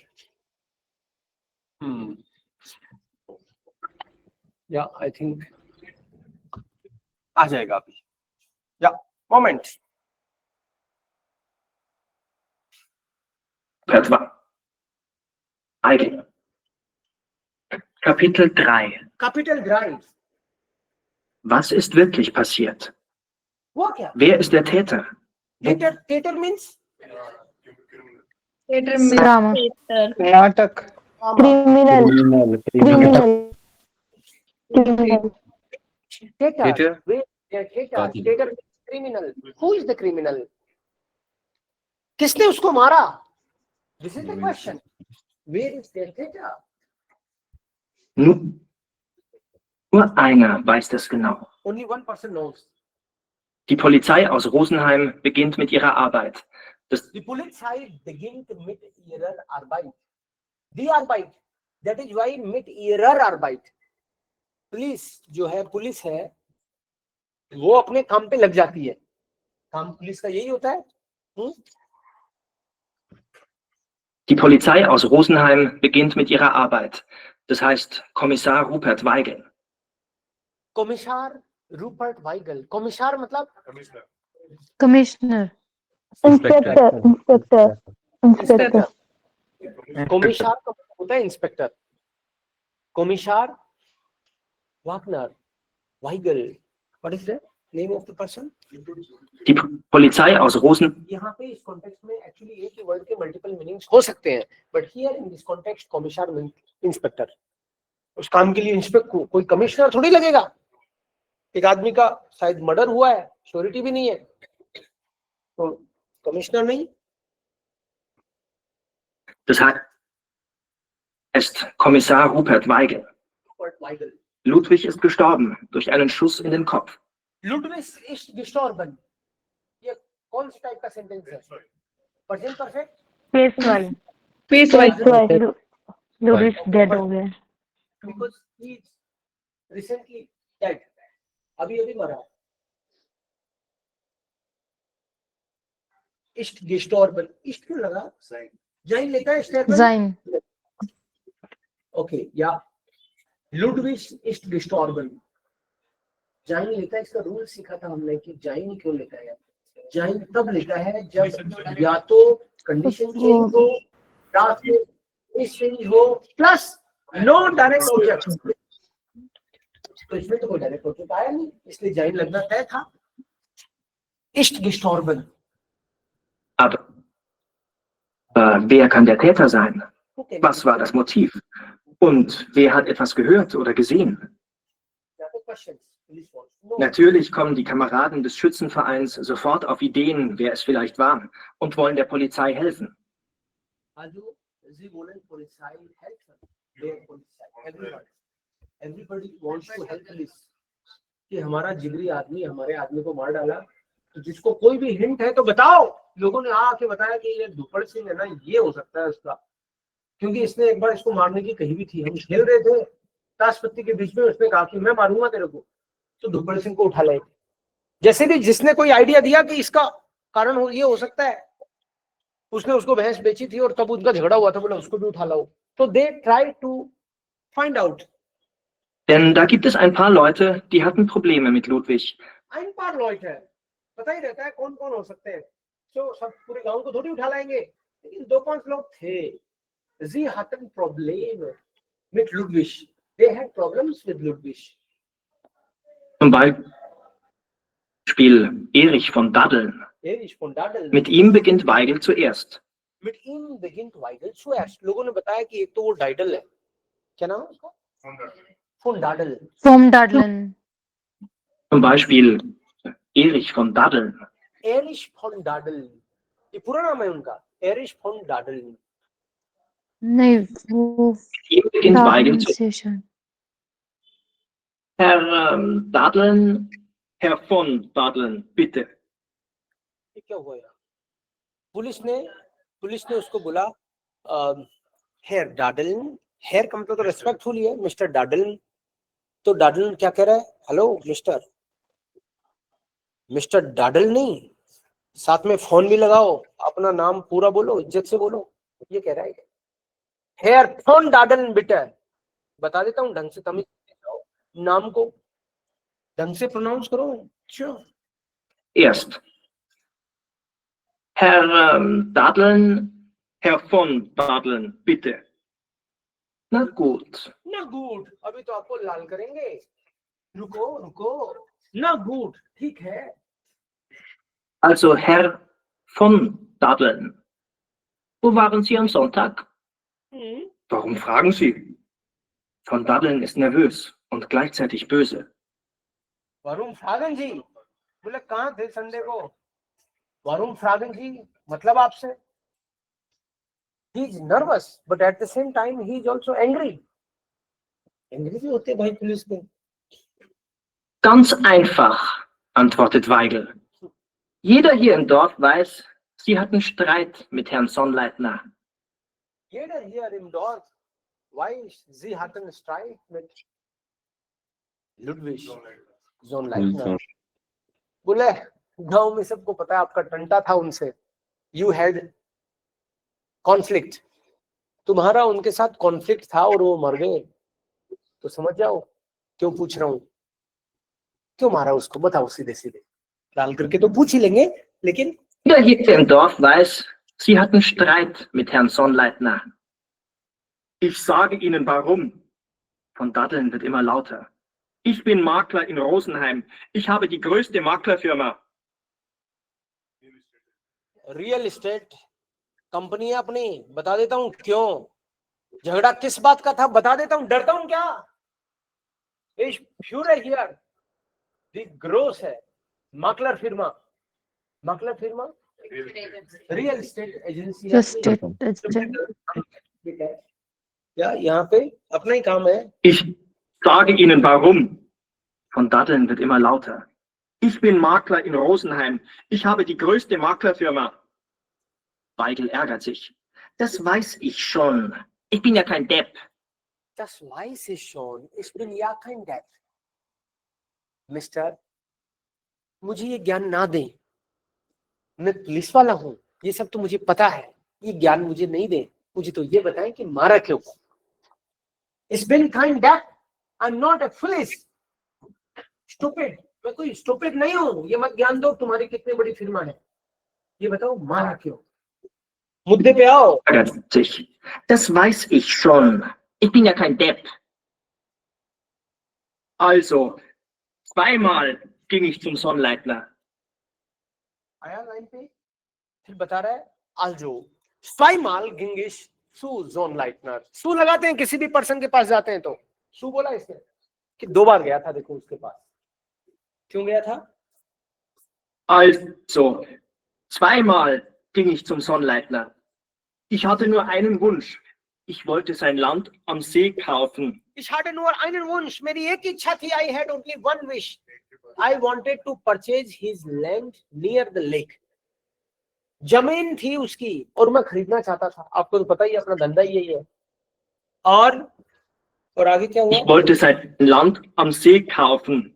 या आई थिंक आ जाएगा अभी, या moment. Kapitel 3. Kapitel 3. Was ist wirklich passiert? वो क्या? Wer ist der Täter? Theater means drama, नाटक, criminal, criminal, theater. Theater? Theater. Theater means criminal. Who is the criminal? किसने उसको मारा? This is the question. Where is the theater? Nur einer weiß das genau. Only one person knows. Die Polizei aus Rosenheim beginnt mit ihrer Arbeit. Die Polizei beginnt mit ihrer Arbeit. Die Arbeit. That is why mit ihrer Arbeit. Police जो है, police है, वो अपने काम पे लग जाती है। काम पुलिस का यही होता है। Die Polizei aus Rosenheim beginnt mit ihrer Arbeit. Das heißt Kommissar Rupert Weigel. Kommissar Rupert Weigel. Kommissar मतलब कमिश्नर, इंस्पेक्टर, इंस्पेक्टर, इंस्पेक्टर, कोमिशार का मतलब होता है inspector. कोमिशार Wagner, Weigel. What is the name of the person? Die Polizei aus Rosenheim. यहाँ पे इस context में actually एक ही वर्ड के मल्टीपल मीनिंग्स हो सकते हैं, but here in this context commissioner means inspector. उस काम के लिए इंस्पेक्टर कोई कमिश्नर थोड़ी लगेगा। एक आदमी का शायद मर्डर हुआ है, श्योरिटी भी नहीं है, तो कमिश्नर नहीं। Das heißt Kommissar Rupert Weigel. Rupert Weigel. Ludwig ist gestorben durch einen Schuss in den Kopf. Ludwig ist gestorben. ये कौन सी टाइप का सेंटेंस है? प्रेजेंट परफेक्ट, फेस वाली, फेस वाइज लुडिस डेड हो गया, because he is recently dead, अभी अभी मरा। ist gestorben, ist क्यों लगा? जाइन लेता है स्टेटमेंट। जाइन, ओके, या Ludwig ist gestorben. जाइन लेता है, इसका रूल सीखा था हमने कि जाइन क्यों लेता है। जाइन तब लेता है जब या तो कंडीशन चेंज हो, चेंज हो, प्लस नो डायरेक्ट ऑब्जेक्ट। तो इसमें तो कोई डायरेक्ट ऑब्जेक्ट आया नहीं, इसलिए जाइन लगना तय था। ist gestorben. Aber wer kann der Täter sein? Was war das Motiv? Und wer hat etwas gehört oder gesehen? Natürlich kommen die Kameraden des Schützenvereins sofort auf Ideen, wer es vielleicht war, und wollen der Polizei helfen. Also, sie wollen Polizei helfen. Der Polizei, everybody. Everybody wants to help police. कि हमारा जिगरी आदमी हमारे आदमी को मार डाला, तो जिसको कोई भी हिंट है तो बताओ। लोगों ने आके बताया कि ये दुप्पड़ सिंह है ना, ये हो सकता है उसका, क्योंकि इसने एक बार इसको मारने की कही भी थी। हम खेल रहे थे ताश पत्ती के बीच में, उसने कहा कि मैं मारूंगा तेरे को, तो दुप्पड़ सिंह को उठा लाए। जैसे भी जिसने कोई आइडिया दिया कि इसका कारण ये हो सकता है, उसने उसको भैंस बेची थी और तब उनका झगड़ा हुआ था, बोला उसको भी उठा लाओ। तो they try to find out. Denn da gibt es ein paar Leute, die hatten Probleme mit Ludwig. ein paar Leute, पता ही रहता है कौन कौन हो सकते हैं। तो सब पूरे गांव को थोड़ी उठा लाएंगे, लेकिन 2-5 लोग थे। Sie hatten Probleme mit Ludwig. They had problems with Ludwig. Zum Beispiel Erich von Daddeln. Erich von Daddeln. Mit ihm beginnt Weigel zuerst. Mit ihm beginnt Weigel zuerst. लोगों ने बताया कि एक तो वो डाइडल है, क्या नाम है उसका? Von Daddeln. From Dadlin. Zum Beispiel Erich von Daddeln. Erich von Daddeln. ये पूरा नाम है उनका, Erich von Daddeln. नहीं, वो Mit ihm beginnt Weigel zuerst. pronunciation. Herr Daddeln, Herr von Daddeln, bitte. ये क्या हुआ यार? पुलिस ने उसको बोला हेयर डाडलन। हेयर का मतलब तो रेस्पेक्टफुल ही है, मिस्टर डाडलन। तो डाडलन क्या कह रहा है? हेलो मिस्टर डाडल नहीं, साथ में फोन भी लगाओ, अपना नाम पूरा बोलो, इज्जत से बोलो, ये कह रहा है। हेयर फोन डाडलन बिटर, बता देता हूँ ढंग से, तमीज नाम को ढंग से प्रोनाउंस करो। Sure. Erst. Herr Daddeln, Herr von Daddeln, bitte. Na gut. ना गुड, अभी तो आपको लाल करेंगे। रुको। ना गुड, ठीक है। Also Herr von Daddeln. Wo waren Sie am Sonntag? Warum fragen Sie? Von Daddeln ist nervös und gleichzeitig böse. Varun फ्रागन जी बोले कहाँ थे संडे को? वरुण फ्रागन जी मतलब आपसे, he is nervous but at the same time he is also angry. Angry भी होते भाई police में। Ganz einfach, antwortet Weigel. Jeder hier im Dorf weiß, Sie hatten Streit mit Herrn Sonnleitner. Jeder hier im Dorf weiß, sie hatten Streit mit Ludwig Sonnleitner. बोले गांव में सबको पता है आपका टंटा था उनसे। You had conflict, तुम्हारा उनके साथ कॉन्फ्लिक्ट था और वो मर गए। तो समझ जाओ क्यों पूछ रहा हूँ, क्यों मारा उसको, बताओ सीधे डाल करके तो पूछ ही लेंगे, लेकिन Jeder hier im Dorf weiß, Sie hatten Streit mit Herrn Sonnleitner. Ich sage Ihnen warum. Von Daddeln wird immer lauter. Ich bin Makler in Rosenheim. Ich habe die größte Maklerfirma. Real estate company है अपनी, बता देता हूँ क्यों, झगड़ा किस बात का था बता देता हूँ, डरता हूँ क्या? Ich führe hier die gross है माकलर फिर्मा रियल एस्टेट एजेंसी या यहाँ पे अपना ही काम है। Ich sage Ihnen warum. Von Daddeln wird immer lauter. Ich bin Makler in Rosenheim. Ich habe die größte Maklerfirma. Weigel ärgert sich. Das weiß ich schon. Ich bin ja kein Depp. Das weiß ich schon. Ich bin ja kein Depp. Mister, मुझे ये ज्ञान ना दें, मैं police वाला हूँ, ये सब तो मुझे पता है, ये ज्ञान मुझे नहीं दे, मुझे तो ये बताएं कि मारा क्यों। Ich bin kein Depp. I'm not a foolish. Stupid. मैं कोई स्टूपिड नहीं हूँ, ये मत ज्ञान दो तुम्हारी कितनी बड़ी फिल्म है, ये बताओ मारा क्यों, मुद्दे पे आओ। Das weiß ich schon. Ich bin ja kein Depp. Also, zweimal ging ich zum Sonnleitner. आया लाइन पे, फिर बता रहा है also zweimal ging ich सू जोन लाइटनर, सू लगाते हैं किसी भी पर्सन के पास जाते हैं तो सू बोला इसने कि 2 बार गया था, देखो उसके पास क्यों गया था। Also, zweimal ging ich zum Sonnleitner. Ich hatte nur einen Wunsch. Ich wollte sein Land am See kaufen. Ich hatte nur einen Wunsch, मेरी एक इच्छा थी, I had only one wish. I wanted to purchase his land near the lake. जमीन थी उसकी और मैं खरीदना चाहता था, आपको तो पता ही है अपना धंधा ही यही है। और आगे क्या हुआ? Ich wollte sein Land am See kaufen.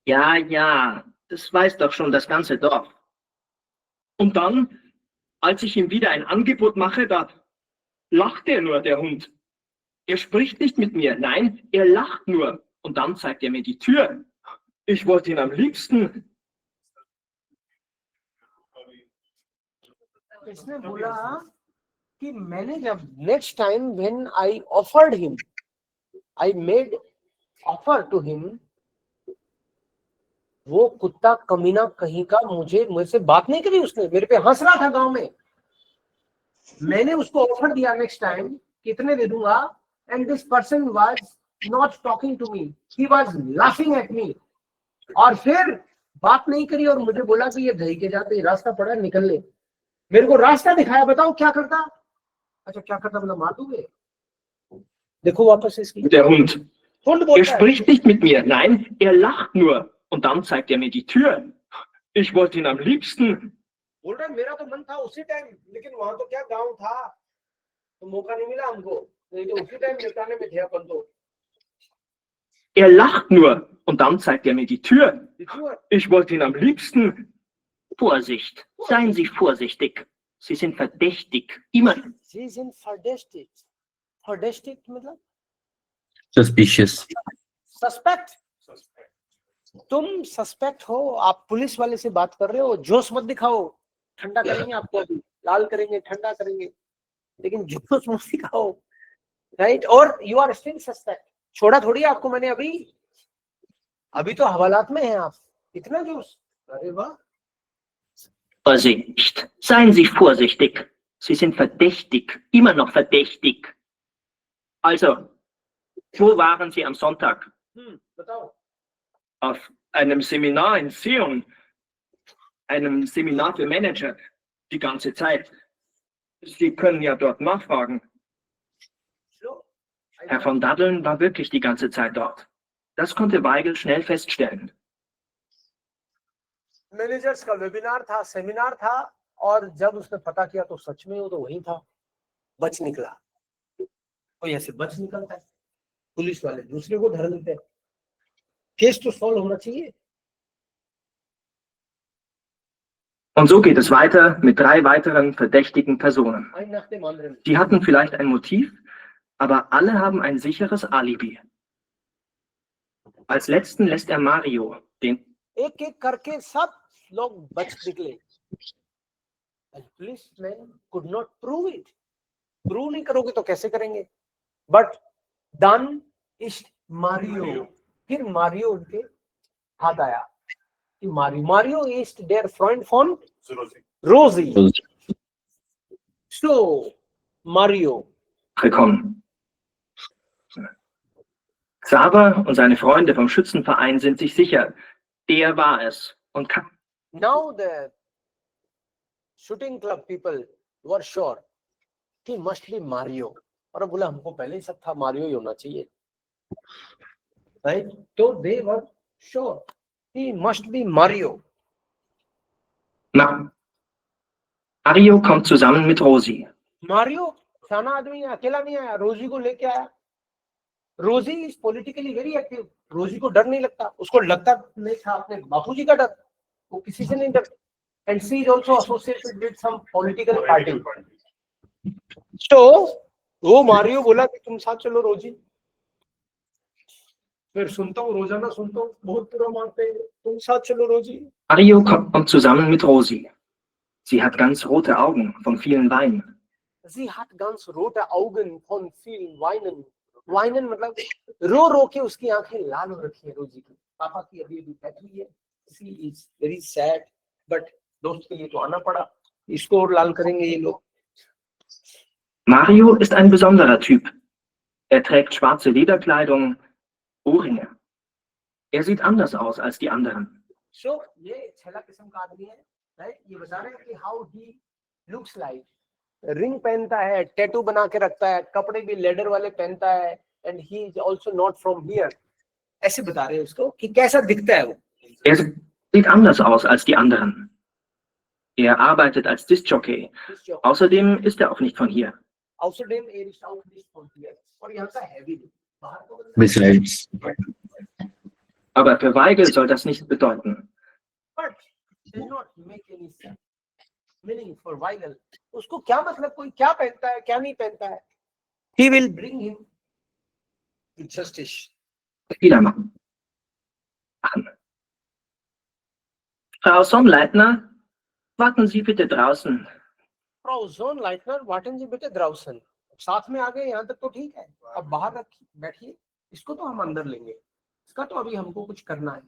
Ja, ja, das weiß doch schon das ganze Dorf. Und dann, als ich ihm wieder ein Angebot mache, da lacht er nur, der Hund. Er spricht nicht mit mir, nein, er lacht nur. Und dann zeigt er mir die Tür. Ich wollte ihn am liebsten. इसने बोला कि मैंने जब next time when I offered him, I made offer to him, वो कुत्ता कमीना कहीं का मुझसे बात नहीं करी, उसने मेरे पे हंस रहा था गांव में। मैंने उसको ऑफर दिया नेक्स्ट टाइम कितने दे दूंगा, and this person was not talking to me, he was laughing at me, और फिर बात नहीं करी और मुझे बोला कि ये दही के जाते रास्ता पड़ा निकल ले। मेरे को रास्ता दिखाया, बताओ क्या करता? अच्छा क्या करता, मतलब मार दूंगे? देखो वापस इसकी। Der Hund. Hund Er बोलता है, spricht nicht mit mir, nein, er lacht nur. Und dann zeigt er mir die Tür. Ich wollte ihn am liebsten. बोल रहा है मेरा तो मन था उसी टाइम, लेकिन वहां तो क्या गांव था, तो मौका नहीं मिला हमको, नहीं तो उसी टाइम निपटाने में थे अपन तो। Er lacht nur. Und dann zeigt er mir die Tür. Die Tür. Ich wollte ihn am liebsten. Vorsicht, seien Sie vorsichtig. Sie sind verdächtig. Immer. Sie sind verdächtig. Verdächtig मतलब Suspicious. सस्पेक्ट। तुम suspect हो, आप police वाले से बात कर रहे हो, जोश मत दिखाओ, ठंडा करेंगे आपको, अभी लाल करेंगे, ठंडा करेंगे, लेकिन जोश मत दिखाओ, राइट? और यू आर स्टिल सस्पेक्ट, छोड़ा थोड़ी आपको मैंने, अभी तो हवालात में हैं आप, इतना जोश, अरे वाह। Vorsicht, seien Sie vorsichtig. Sie sind verdächtig. Immer noch verdächtig. Also, wo waren Sie am Sonntag? बताओ। Auf einem Seminar in Sion. Einem Seminar für Manager. Die ganze Zeit. Sie können ja dort nachfragen. Herr von Daddeln war wirklich die ganze Zeit dort. Das konnte Weigel schnell feststellen. Managers का webinar था, seminar था, और जब उसने पता किया तो सच में वो तो वही था, बच निकला। कोई ऐसे बच निकलता है, पुलिस वाले दूसरे को धर लेते हैं, केस तो सॉल्व होना चाहिए। Und so geht es weiter mit 3 weiteren verdächtigen Personen. ein nach dem anderen। Die hatten vielleicht ein Motiv, aber alle haben ein sicheres Alibi. Als letzten lässt er Mario, den एक एक करके सब लोग बच निकले। Policeman could not prove it, prove नहीं करोगे तो कैसे करेंगे? बट डन इस मारियो, फिर मारियो उनके हाथ आया कि Mario is there friend from रोजी। सो Mario gekommen. Xaver und seine Freunde vom Schützenverein sind sich sicher, der war es. Und now the shooting club people were sure he must be Mario, और बोला हमको पहले ही सब था, Mario ही होना चाहिए, right? तो they were sure he must be Mario। Mario kommt zusammen mit Rosi. Mario साना आदमी है, अकेला नहीं आया, रोजी को लेके आया। रोजी इज पॉलिटिकली वेरी एक्टिव, रोजी को डर नहीं लगता, उसको लगता नहीं था अपने बापूजी का डर, वो किसी से नहीं डरता। And she is also associated with some political party. तो वो मारियो बोला कि तुम साथ चलो रोजी। फिर सुनता हूँ, रोजाना सुनता हूँ, बहुत बुरा मारते हैं, तुम साथ चलो रोजी। Mario kommt zusammen mit Rosi. Sie hat ganz rote Augen vom vielen Weinen. Sie hat ganz rote Augen von viel Weinen। वाइनन मतलब रो रो के उसकी आंखें लाल हो रखी है रोजी की, पापा की अभी अभी डेथ हुई है, she is very sad, but दोस्त के लिए तो आना पड़ा, इसको और लाल करेंगे ये लोग। Mario ist ein besonderer Typ. Er trägt schwarze Lederkleidung, Ohrringe. Er sieht anders aus als die anderen. So ये छला किस्म का आदमी है, राइट? ये बता रहे हैं कि how he looks like. Ring पहनता है, टैटू बना के रखता है, कपड़े भी लेदर वाले पहनता है, and he is also not from here. ऐसे बता रहे हैं उसको कि कैसा दिखता है वो। Er sieht anders aus als die anderen. Er arbeitet als Diskjockey. Außerdem ist er auch nicht von hier. Außerdem er ist auch nicht von hier। और यहाँ का है भी नहीं, बाहर को बंदा- Besides, Aber für Weigel soll das nicht bedeuten. But does not make any sense meaning for Weigel। उसको क्या मतलब कोई क्या पहनता है क्या नहीं पहनता है। He will bring him to justice। Wieder machen. Frau Sonnleitner, warten Sie bitte draußen. Frau Sonnleitner, warten Sie bitte draußen। साथ में आ गए यहाँ तक तो ठीक है, अब बाहर रखिए बैठिए, इसको तो हम अंदर लेंगे, इसका तो अभी हमको कुछ करना है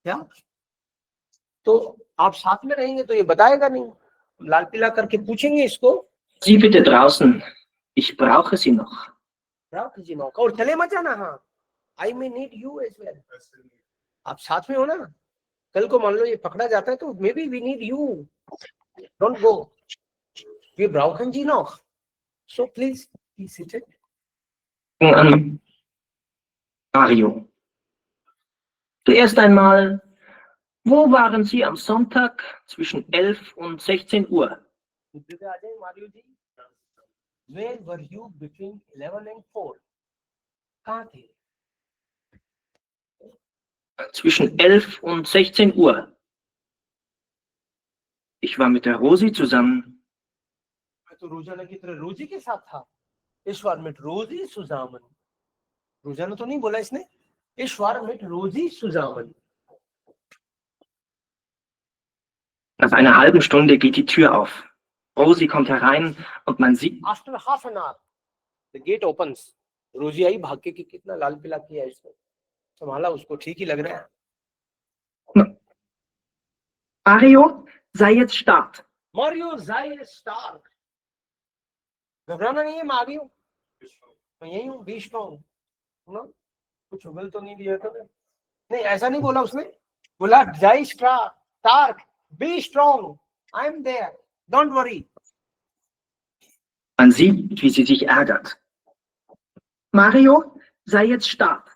क्या। तो आप साथ में रहेंगे तो ये बताएगा नहीं, लाल पीला करके पूछेंगे इसको। Sie bitte draußen. Ich brauche Sie noch. Raut जी मौका और चले मत जाना। हाँ, I may need you as well. आप साथ में हो ना, कल को मान लो ये पकड़ा जाता है तो maybe we need you, don't go, we ब्राउकन जी noch, so please be seated। An Mario. Zuerst einmal, wo waren Sie am Sonntag zwischen 11 und 16 Uhr? Mario ji, where were you between 11 and 4? कहाँ थे? Zwischen 11 und 16 Uhr. Ich war mit der Rosi zusammen. मैं तो रोजाना की तरह रोजी के साथ था। इस बार mit रोजी सुजामन। रोजाना तो नहीं बोला इसने, इस बार mit रोजी सुजामन। Nach einer halben Stunde geht die Tür auf. Rosi kommt herein und man sieht, After half an hour the gate opens। रोजी आई भाग के कि कितना लाल पीला किया इसने, संभाला उसको, ठीक ही लग रहा है। Mario, sei jetzt stark. Mario sei stark। घबराना नहीं है मारियो, मैं यही हूँ, बी स्ट्रॉन्ग ना। कुछ उगल तो नहीं दिया था ना? नहीं ऐसा नहीं बोला उसने, बोला sei stark, be strong, I am there, don't worry। Man sieht, wie sie sich ärgert. Mario, sei jetzt stark.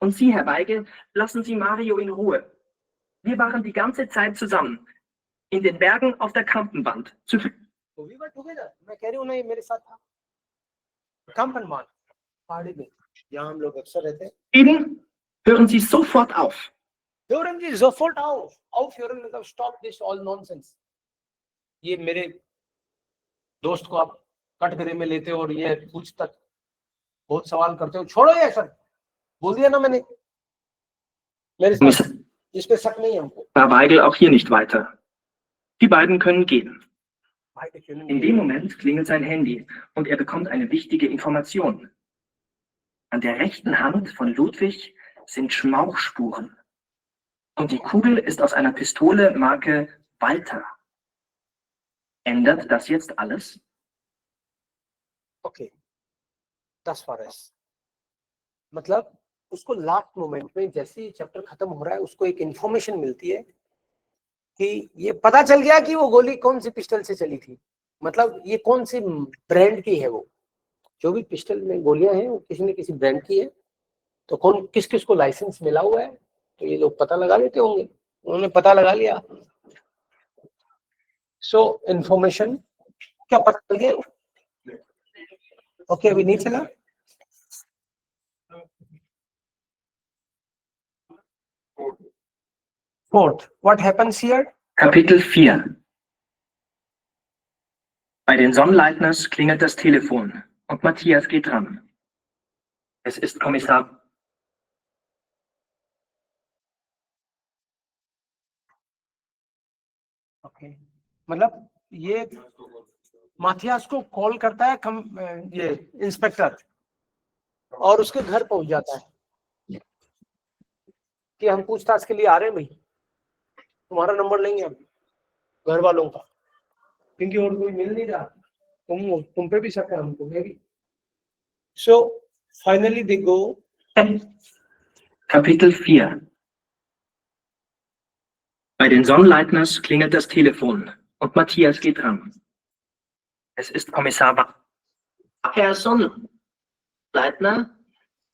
Und Sie, Herr Weigel, lassen Sie Mario in Ruhe. Wir waren die ganze Zeit zusammen. In den Bergen auf der Kampenwand. तो we were together, मैं कह रही हूँ ना, ये मेरे साथ था कंपनवान पहाड़ी में, यहाँ हम लोग अक्सर रहते हैं। Eben, hören Sie sofort auf. hören Sie sofort auf, aufhören मतलब stop this all nonsense। ये मेरे दोस्त को आप कटघरे में लेते हो और ये पूछ तक बहुत सवाल करते हो, छोड़ो ये सर, बोल दिया ना मैंने, मेरे साथ इस पे शक नहीं है हमको। War Weigel auch hier nicht weiter. Die beiden können gehen. भाई देखिए ना, In dem Moment klingelt sein Handy und er bekommt eine wichtige Information. An der rechten Hand von Ludwig sind Schmauchspuren. Und die Kugel ist aus einer Pistole Marke Walter. Ändert das jetzt alles? Okay दस forces मतलब उसको last moment में जैसे ही chapter खत्म हो रहा है उसको एक इंफॉर्मेशन मिलती है कि ये पता चल गया कि वो गोली कौन सी पिस्टल से चली थी, मतलब ये कौन सी ब्रांड की है। वो जो भी पिस्टल में गोलियां हैं वो किसी न किसी ब्रांड की है, तो कौन किस किस को लाइसेंस मिला हुआ है तो ये लोग पता लगा लेते होंगे, उन्होंने पता लगा लिया। सो इंफॉर्मेशन क्या पता चल गया। ओके अभी नहीं चला। Fourth, what happens here? Kapitel 4. Bei den Sonnleitners klingelt das Telefon und Matthias geht ran. Es ist Kommissar. Okay. मतलब ये माथियास को कॉल करता है ये इंस्पेक्टर और उसके घर पहुंच जाता है कि हम पूछताछ के लिए आ रहे हैं भाई, तुम्हारा नंबर लेंगे हम घर वालों का, क्योंकि और कोई मिल नहीं रहा। तुम पे भी शक है, हमको भी. So finally they go. Kapitel 4. Bei den Sonnleitners klingelt das Telefon und Matthias geht ran. Es ist Kommissar Herr Sonnleitner,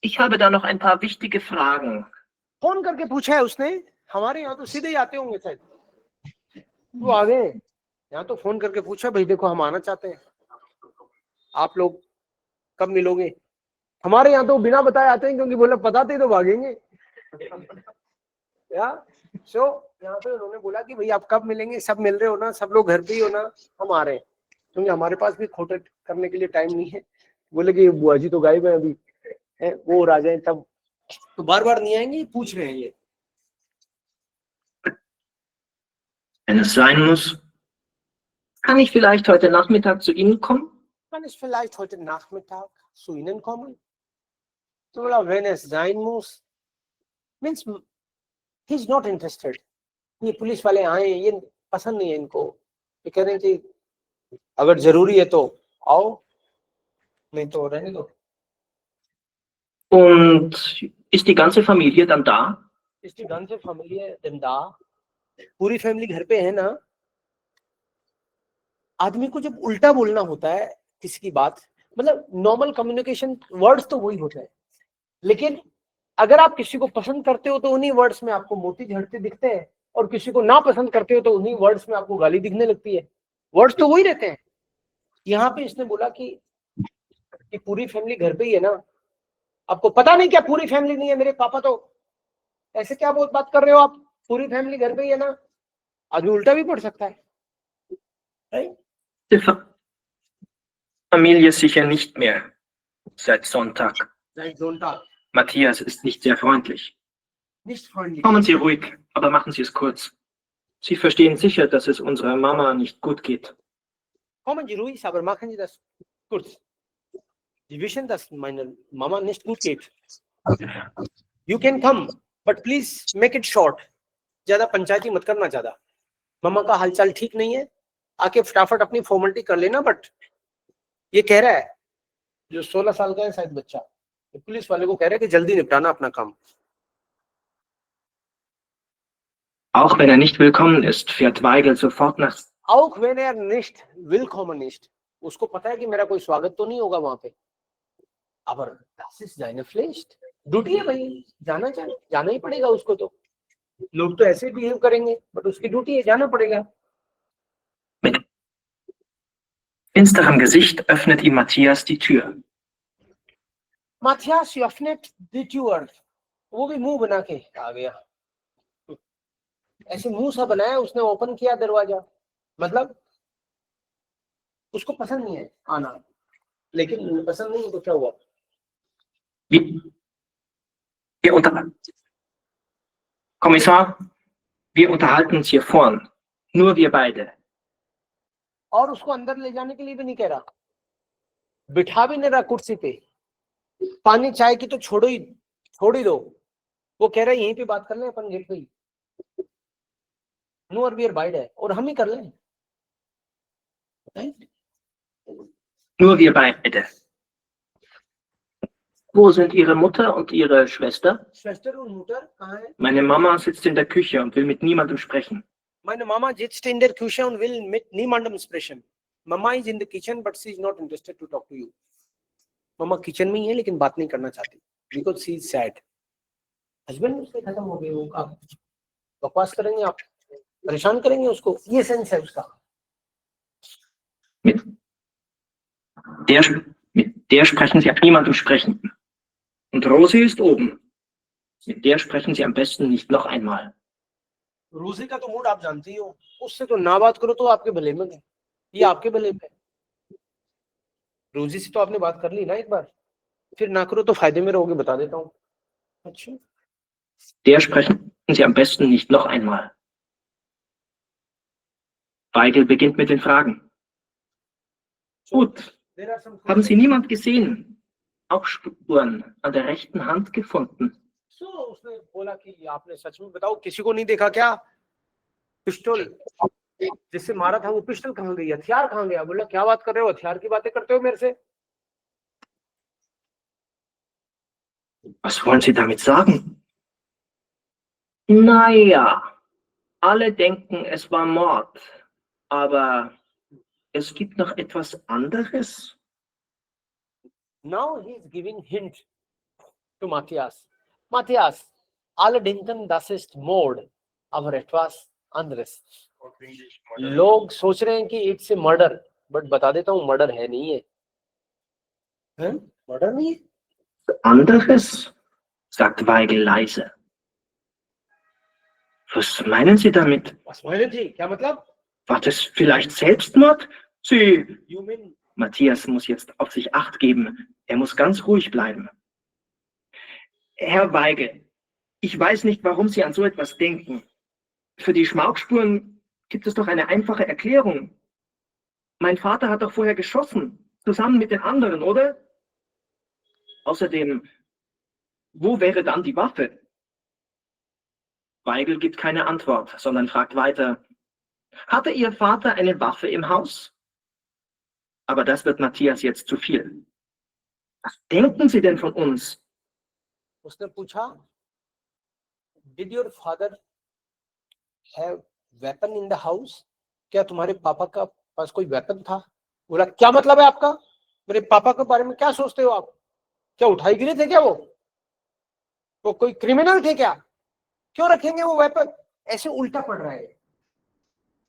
ich habe da noch ein paar wichtige Fragen. Phone करके पूछा है उसने. हमारे यहाँ तो सीधे ही आते होंगे शायद. वो आ गए यहाँ, तो फोन करके पूछा, भाई देखो हम आना चाहते हैं, आप लोग कब मिलोगे. हमारे यहाँ तो बिना बताए आते हैं, क्योंकि बोले बताते ही तो भागेंगे. या सो यहाँ पे उन्होंने बोला कि भाई आप कब मिलेंगे, सब मिल रहे हो ना, सब लोग घर पे ही हो ना, हम आ रहे हैं, क्योंकि हमारे पास भी खोटे करने के लिए टाइम नहीं है. बोले कि बुआ जी तो गायब है अभी, है वो आ जाए तब, तो बार बार नहीं आएंगे, पूछ रहे हैं ये. Wenn es sein muss, kann ich vielleicht heute Nachmittag zu Ihnen kommen? Kann ich vielleicht heute Nachmittag zu Ihnen kommen? तो बोला when es sein muss, means he's not interested. ये पुलिस वाले आए, ये पसंद नहीं है इनको. ये कह रहे हैं कि अगर जरूरी है तो आओ, नहीं तो रहने दो. Und ist die ganze Familie dann da? Ist die ganze Familie denn da? पूरी फैमिली घर पे है ना. आदमी को जब उल्टा बोलना होता है किसी की बात, मतलब नॉर्मल कम्युनिकेशन वर्ड्स तो वही होता है, लेकिन अगर आप किसी को पसंद करते हो तो उन्हीं वर्ड्स में आपको मोती झड़ते दिखते हैं, और किसी को ना पसंद करते हो तो उन्हीं वर्ड्स में आपको गाली दिखने लगती है. वर्ड्स तो वही रहते हैं. यहाँ पे इसने बोला कि पूरी फैमिली घर पे ही है ना. आपको पता नहीं क्या पूरी फैमिली नहीं है, मेरे पापा तो ऐसे क्या बहुत बात कर रहे हो आप, पूरी फैमिली घर पे ही है ना. आदमी उल्टा भी पढ़ सकता है. Die Familie sicher nicht mehr seit Sonntag. Seit Sonntag. Matthias ist nicht sehr freundlich. Nicht freundlich. Kommen Sie ruhig, aber machen Sie es kurz. Sie verstehen sicher, dass es unserer Mama nicht gut geht. Kommen Sie ruhig, aber machen Sie das kurz. Sie wissen, dass meine Mama nicht gut geht. You can come, but please make it short. ज्यादा पंचायती मत करना ज्यादा. मम्मा का हालचाल ठीक नहीं है, आके फटाफट अपनी फॉर्मेलिटी कर लेना. बट ये कह रहा है जो 16 साल का है शायद बच्चा, पुलिस वाले को कह रहा है कि जल्दी निपटाना अपना काम. Auch wenn er nicht willkommen ist, fährt Weigel sofort nach. Auch wenn er nicht willkommen ist, उसको पता है कि मेरा कोई स्वागत तो नहीं होगा वहां पे. aber das ist seine Pflicht. Duty है भाई, जाना ही पड़ेगा उसको. तो लोग तो ऐसे बिहेव करेंगे, बट उसकी ड्यूटी है, जाना पड़ेगा. Mit finsterem Gesicht öffnet ihm Matthias die Tür. Matthias öffnet die Tür. वो भी मुंह बना के आ गया. ऐसे मुंह सा बनाया उसने, ओपन किया दरवाजा. मतलब उसको पसंद नहीं है आना, लेकिन पसंद नहीं है तो क्या हुआ. Kommissar, wir unterhalten uns hier vorn. Nur wir beide. और उसको अंदर ले जाने के लिए भी नहीं कह रहा, बिठा भी नहीं रहा कुर्सी पे. पानी चाय की तो छोड़ ही दो. वो कह रहा है यहीं पे बात कर लें अपन गेट पे ही. Nur wir beide, और हम ही कर लें. Nur wir beide. Wo sind Ihre Mutter und Ihre Schwester? Schwester und Mutter कहाँ है? Meine Mama sitzt in der Küche und will mit niemandem sprechen. Meine Mama sitzt in der Küche und will mit niemandem sprechen. Mama is in the kitchen, but she is not interested to talk to you. Mama kitchen में ही है, लेकिन बात नहीं करना चाहती, because she is sad. Husband उसके खत्म हो गए, वो आप बकवास करेंगे, आप परेशान करेंगे उसको. ये सेंस है उसका. Mit der sprechen Sie mit niemandem sprechen. Und Rosi ist oben. Mit der sprechen Sie am besten nicht noch einmal. रोजी का तो मूड आप जानती ही हो, उससे तो ना बात करो तो आपके भले में है. ये आपके भले में. रोजी से तो आपने बात कर ली ना एक बार, फिर ना करो तो फायदे में रहोगे, बता देता हूँ. अच्छा. Der sprechen Sie am besten nicht noch einmal. Weigel beginnt mit den Fragen. Gut. Haben Sie niemand gesehen? Auch Spuren an der rechten Hand gefunden? उसने बोला कि आपने सच में बताओ, किसी को नहीं देखा क्या? पिस्टल जिससे मारा था वो पिस्टल कहाँ गई, हथियार कहाँ गया? बोला क्या बात कर रहे हो, हथियार की बातें करते हो मेरे से? Was wollen Sie damit sagen? Naja, alle denken, es war Mord, aber es gibt noch etwas anderes. Now he is giving hint to Matthias. Matthias, alle denken, das ist Mord, aber etwas anderes. लोग सोच रहे हैं कि it's a murder, but बता देता हूँ murder है नहीं है, मर्डर नहीं है. Anderes? Sagt Weigel leise. Was meinen Sie damit? Was meinen Sie? क्या मतलब? War das vielleicht Selbstmord? Sie. You mean Matthias muss jetzt auf sich Acht geben. Er muss ganz ruhig bleiben. Herr Weigel, ich weiß nicht, warum Sie an so etwas denken. Für die Schmaukspuren gibt es doch eine einfache Erklärung. Mein Vater hat doch vorher geschossen, zusammen mit den anderen, oder? Außerdem, wo wäre dann die Waffe? Weigel gibt keine Antwort, sondern fragt weiter. Hatte Ihr Vater eine Waffe im Haus? Aber das wird Matthias jetzt zu viel. Was denken Sie denn von uns? उसने पूछा, Did your father have weapon in the house? क्या तुम्हारे पापा का पास कोई weapon था? बोला क्या मतलब है आपका? मेरे पापा के बारे में क्या सोचते हो आप? क्या उठाई गिरे थे क्या वो कोई क्रिमिनल थे क्या? क्यों रखेंगे वो वेपन? ऐसे उल्टा पड़ रहा है.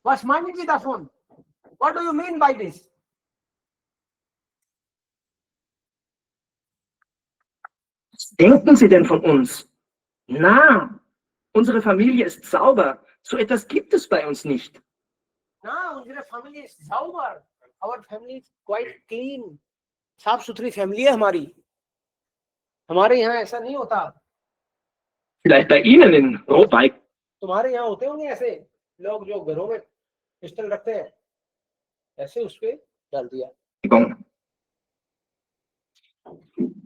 Was meinen Sie davon? What do you mean by this? Was denken Sie denn von uns? Na, unsere Familie ist sauber. So etwas gibt es bei uns nicht. ना, उनकी family is sauber. Our family is quite clean. साफ सुथरी family है हमारी. हमारे यहाँ ऐसा नहीं होता. Vielleicht bei Ihnen in Rotweig. तुम्हारे यहाँ होते होंगे ऐसे लोग जो घरों में पिस्टल रखते हैं, ऐसे उस पे डाल दिया.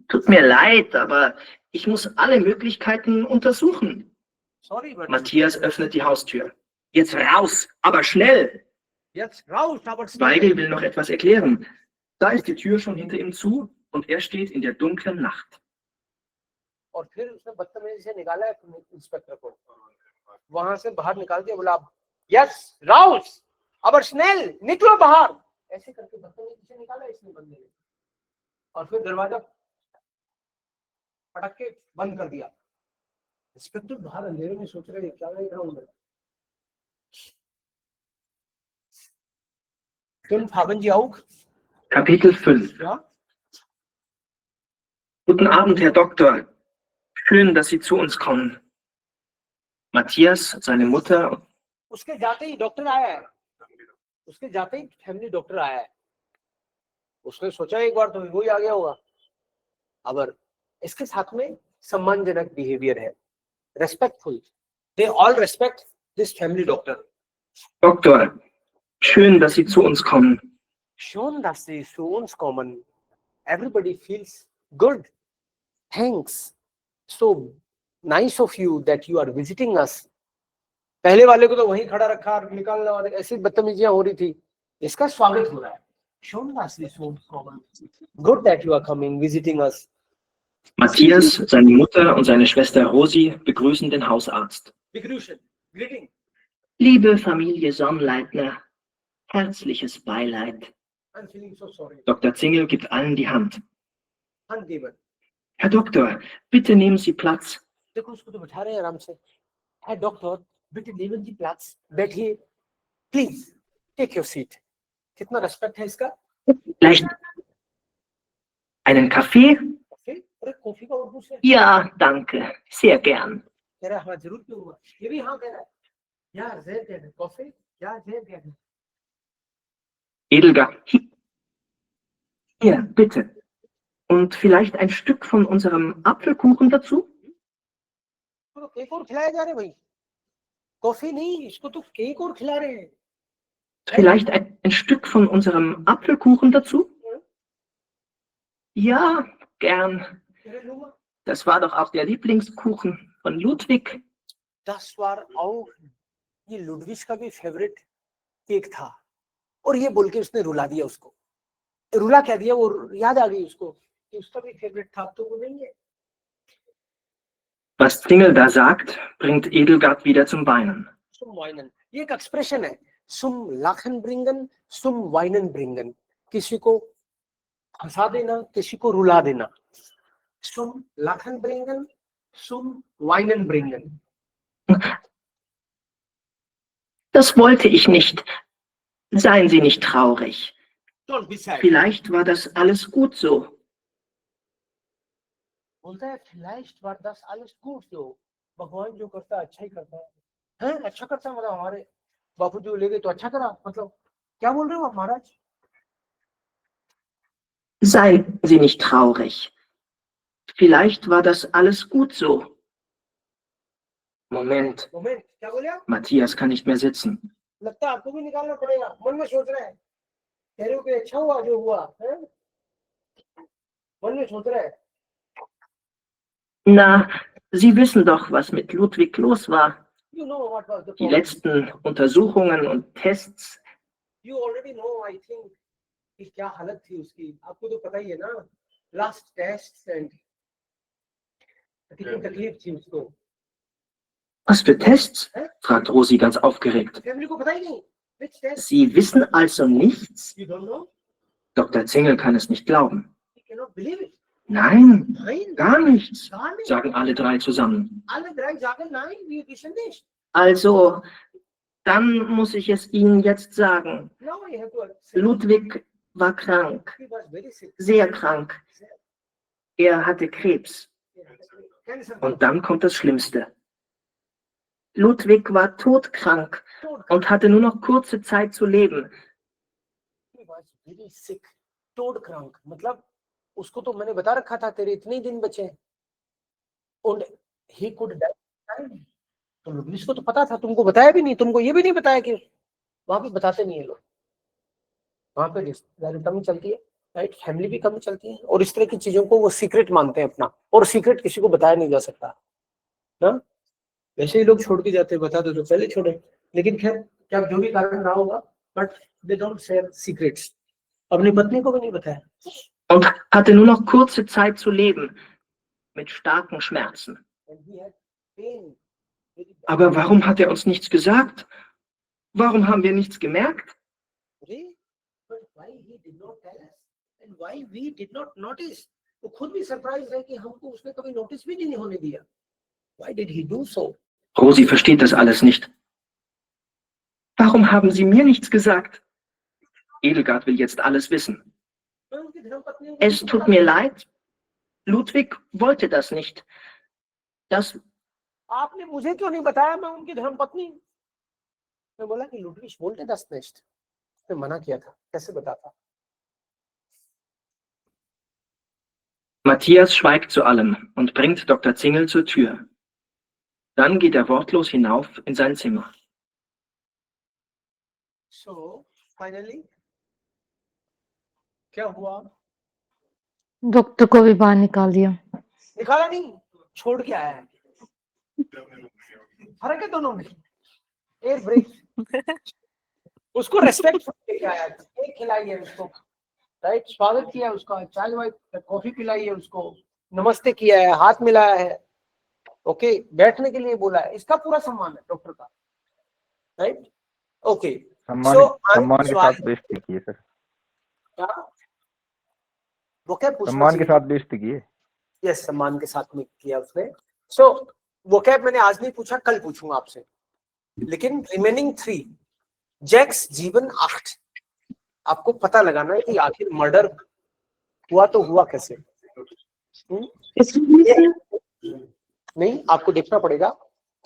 Tut mir leid, aber ich muss alle Möglichkeiten untersuchen. Sorry, but Matthias öffnet die Haustür. Jetzt raus, aber schnell! jetzt raus, aber Weigel will noch etwas erklären. Da ist die Tür schon hinter ihm zu und er steht in der dunklen Nacht. और फिर उसने बदतमीजी से निकाला inspector को, वहां से बाहर निकाल दिया. बोला यस राउस, aber schnell, निकलो बाहर. ऐसे करके बदतमीजी से निकाला इसने बंदे ने, और फिर दरवाजा पटक के बंद कर दिया. इंस्पेक्टर बाहर अंधेरे में सोच रहे क्या देख रहा हूं मैं. 5 haben Sie auch? Kapitel 5. Ja? Guten Abend, Herr Doktor. Schön, dass Sie zu uns kommen. Matthias, seine Mutter. उसके जाते ही डॉक्टर आया है. उसके जाते ही फैमिली डॉक्टर आया है. उसने सोचा एक बार तो वो ही आ गया होगा, aber इसके साथ में सम्मानजनक बिहेवियर है, respectful. They all respect this family doctor. Doktor, schön, dass Sie zu uns kommen. Schön, dass Sie zu uns kommen. Everybody feels good. Thanks. So nice of you that you are visiting us. पहले वाले को तो वहीं खड़ा रखा और निकालने वाले ऐसी बदतमीजियां हो रही थी. इसका स्वागत हो रहा है. Schön, dass Sie zu uns kommen. Good that you are coming, visiting us. Matthias, seine Mutter und seine Schwester Rosi begrüßen den Hausarzt. Begrüßen. Greeting. Liebe Familie Sonnleitner, herzliches Beileid. I'm feeling so sorry. Dr. Zingel gibt allen die Hand. Hand geben. Herr Doktor, bitte nehmen Sie Platz. देखो उसको तो बैठा रहे हैं आराम से. Herr Doktor, bitte nehmen Sie Platz. बैठिए. Please take your seat. कितना रेस्पेक्ट है इसका. Vielleicht einen Kaffee? अरे कॉफी का उर्दू से. Ja, danke, sehr gern. कह रहा है हाँ जरूर पीऊंगा. ये भी हाँ कह रहा है. या sehr gerne. कॉफी? या sehr gerne. Edelgard, hier, bitte. Und vielleicht ein Stück von unserem Apfelkuchen dazu? तो केक और खिलाया जा रहे भाई. कॉफी नहीं, इसको तो केक और खिला रहे हैं. Vielleicht ein Stück von unserem Apfelkuchen dazu? Ja, gern. Das war doch auch der Lieblingskuchen von Ludwig. Das war auch ये लुडविग का भी फेवरेट केक था, और ये बोल के उसने रुला दिया उसको। रुला क्या दिया, वो याद आ गई उसको कि उसका भी फेवरेट था, अब तो वो नहीं है। Was Zingel da sagt, bringt Edelgard wieder zum Weinen. सुम वाइनन, ये एक एक्सप्रेशन है, सुम लाखन ब्रिंगन, सुम वाइनन ब्रिंगन, किसी को हंसा देना, किसी को रुला देना। सुम लाखन ब्रिंगन, सुम वाइनन ब्रिंगन। Das wollte ich nicht. Seien Sie nicht traurig. Don't be sad. Vielleicht war das alles gut so. बोलता है vielleicht war das alles gut so, भगवान जो करता है अच्छा ही करता है, हैं अच्छा करता है, मतलब हमारे बापू जी ले गए तो अच्छा करा, मतलब क्या बोल रहे हो आप महाराज? Seien Sie nicht traurig. Vielleicht war das alles gut so. Moment, moment क्या बोले आप? Matthias kann nicht mehr sitzen. लगता है आपको भी निकालना पड़ेगा, मन में सोच रहे हैं, कह रहे हो कि अच्छा हुआ जो हुआ है, मन में सोच रहे हैं। Na, Sie wissen doch, was mit Ludwig los war. You know what was the Die problem. letzten Untersuchungen und Tests. You already know, I think, कि क्या हालत थी उसकी, आपको तो पता ही है ना, लास्ट टेस्ट एंड कितनी तकलीफ थी उसको। Was für Tests? Fragt Rosi ganz aufgeregt. Family को पता ही नहीं, which test? Sie wissen also nichts? You don't know? Dr. Zingel kann es nicht glauben. You cannot believe it. Nein, Nein, gar nichts, gar nicht. sagen alle drei zusammen. Alle drei sagen nein, wir wissen nicht. Also, dann muss ich es Ihnen jetzt sagen. Now I have to accept. Ludwig war krank, He was very sick. sehr krank. Er hatte Krebs. Cancer. Und dann kommt das Schlimmste. Ludwig war todkrank und hatte nur noch kurze Zeit zu leben. He was very sick. तोड़क्रंक मतलब उसको तो मैंने बता रखा था तेरे इतने ही दिन बचे हैं। और he could die. तो लुटविस को तो पता था, तुमको बताया भी नहीं, तुमको ये भी नहीं बताया कि वहां पे बताते नहीं है लोग, वहां पे रिश्तेदारी कम चलती है, राइट, फैमिली भी कम चलती है, और इस तरह की चीजों को वो सीक्रेट मानते हैं अपना, और सीक्रेट किसी को बताया नहीं जा सकता ना। वैसे ही लोग छोड़ के जाते हैं, बता दो तो पहले छोड़े, लेकिन खैर क्या जो भी कारण रहा होगा, but they don't share secrets. अपनी पत्नी को भी नहीं बताया। Und hatte nur noch kurze Zeit zu leben, mit starken Schmerzen. And he had pain. Aber warum hat er uns nichts gesagt? Warum haben wir nichts gemerkt? Really? But why he did not tell us and why we did not notice? वो खुद भी surprise है कि हमको उसने कभी notice भी नहीं होने दिया। Why did he do so? Rosi versteht das alles nicht. Warum haben Sie mir nichts gesagt? Edelgard will jetzt alles wissen. उनकी धर्मपत्नी को Es tut mir leid. Ludwig wollte das nicht. Das आपने मुझे क्यों नहीं बताया, मैं उनकी धर्मपत्नी। मैं बोला कि लुटविश बोलते दस नेस्ट, उसने मना किया था, कैसे बताता। Matthias schweigt zu allem und bringt Dr. Zingel zur Tür. Dann geht er wortlos hinauf in sein Zimmer. So finally क्या हुआ? डॉक्टर को भी बाहर निकाल दिया। निकाला नहीं, छोड़ के आया है। फर्क है दोनों में, एयर ब्रेक। उसको रेस्पेक्ट लेके आया, केक खिलाई है उसको, राइट, स्वागत किया उसका, चाय वाय कॉफी पिलाई है उसको, नमस्ते किया है, हाथ मिलाया है, ओके, बैठने के लिए बोला है, इसका पूरा सम्मान है डॉक्टर का, राइट, ओके। सम्मान के साथ बेइज्जती की है सर। वो क्या पूछना सम्मान के चाहिए? साथ बेइज्जती की है। यस, सम्मान के साथ में किया उसने। सो वो क्या मैंने आज नहीं पूछा, कल पूछूंगा आपसे। लेकिन रिमेनिंग 3 जैक्स जीवन 8 आपको पता लगाना है कि आखिर मर्डर हुआ तो हुआ कैसे। नहीं, आपको देखना पड़ेगा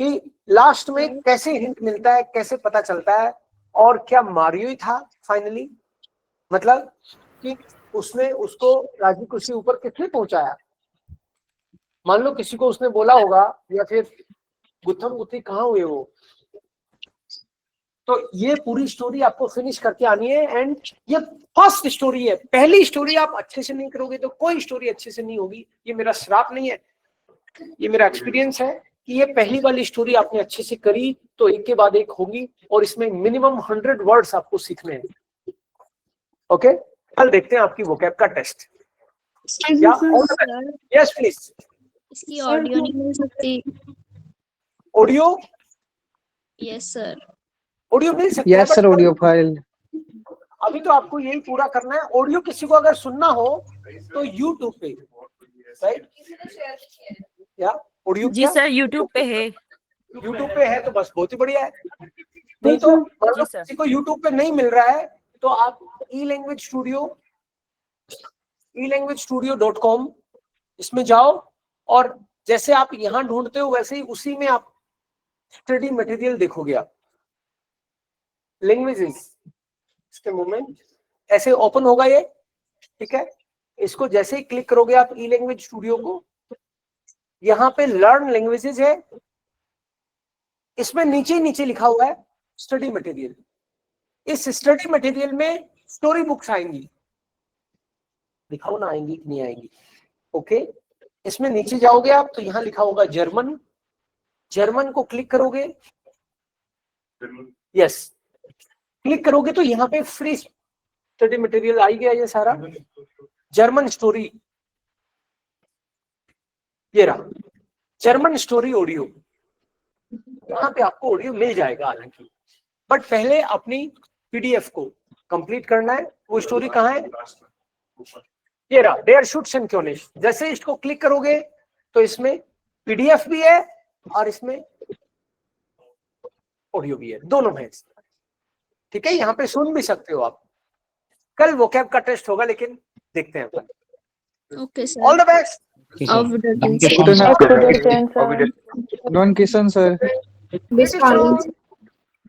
कि लास्ट में कैसे हिंट मिलता है, कैसे पता चलता है, और क्या मारियो ही था फाइनली, मतलब कि उसने उसको राजी कुर्सी ऊपर किसने पहुंचाया। मान लो किसी को उसने बोला होगा, या फिर गुत्थम गुत्थी कहाँ हुए वो। तो ये पूरी स्टोरी आपको फिनिश करके आनी है, एंड ये फर्स्ट स्टोरी है, पहली स्टोरी आप अच्छे से नहीं करोगे तो कोई स्टोरी अच्छे से नहीं होगी। ये मेरा श्राप नहीं है, ये मेरा एक्सपीरियंस है, कि ये पहली वाली स्टोरी आपने अच्छे से करी तो एक के बाद एक होगी, और इसमें मिनिमम 100 वर्ड्स आपको सीखने हैं। ओके, कल देखते हैं आपकी वोकैब का टेस्ट। Yes please. इसकी ऑडियो नहीं मिल सकती? ऑडियो? Yes sir. ऑडियो मिल सकती है, यस सर, ऑडियो फाइल। अभी तो आपको यही पूरा करना है। ऑडियो किसी को अगर सुनना हो तो यूट्यूब पे, राइट? या ऑडियो जी सर यूट्यूब पे है। यूट्यूब पे है तो बस बहुत ही बढ़िया है। नहीं तो मान लो किसी को यूट्यूब पे नहीं मिल रहा है तो आप elangguagestudio.com इसमें जाओ, और जैसे आप यहाँ ढूंढते हो वैसे ही उसी में आप स्टडी मटेरियल देखोगे। आप लैंग्वेजेस इसके मोमेंट ऐसे ओपन होगा ये, ठीक है? इसको जैसे ही क्लिक करोगे आप ई लैंग्वेज स्टूडियो को, यहाँ पे लर्न लैंग्वेजेस है, इसमें नीचे नीचे लिखा हुआ है स्टडी मटेरियल। इस स्टडी मटेरियल में स्टोरी बुक्स आएंगी, दिखाओ ना आएंगी कि नहीं आएंगी। ओके, इसमें नीचे जाओगे आप तो यहाँ लिखा होगा जर्मन। जर्मन को क्लिक करोगे, यस क्लिक करोगे तो यहाँ पे फ्री स्टडी मटेरियल आ गया ये सारा। जर्मन स्टोरी, ये रहा जर्मन स्टोरी ऑडियो। यहाँ पे आपको ऑडियो मिल जाएगा हालांकि, बट पहले अपनी पीडीएफ को कंप्लीट करना है। वो स्टोरी कहाँ है? ये रहा देयर शूट्स एंड क्योनिश। जैसे इसको क्लिक करोगे तो इसमें पीडीएफ भी है और इसमें ऑडियो भी है, दोनों है। ठीक है, यहाँ पे सुन भी सकते हो आप। कल वोकैब का टेस्ट होगा, लेकिन देखते हैं अपन। Okay sir. All the best. Don Kisan sir. Miss Collins.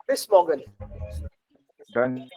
Miss Morgan. Done.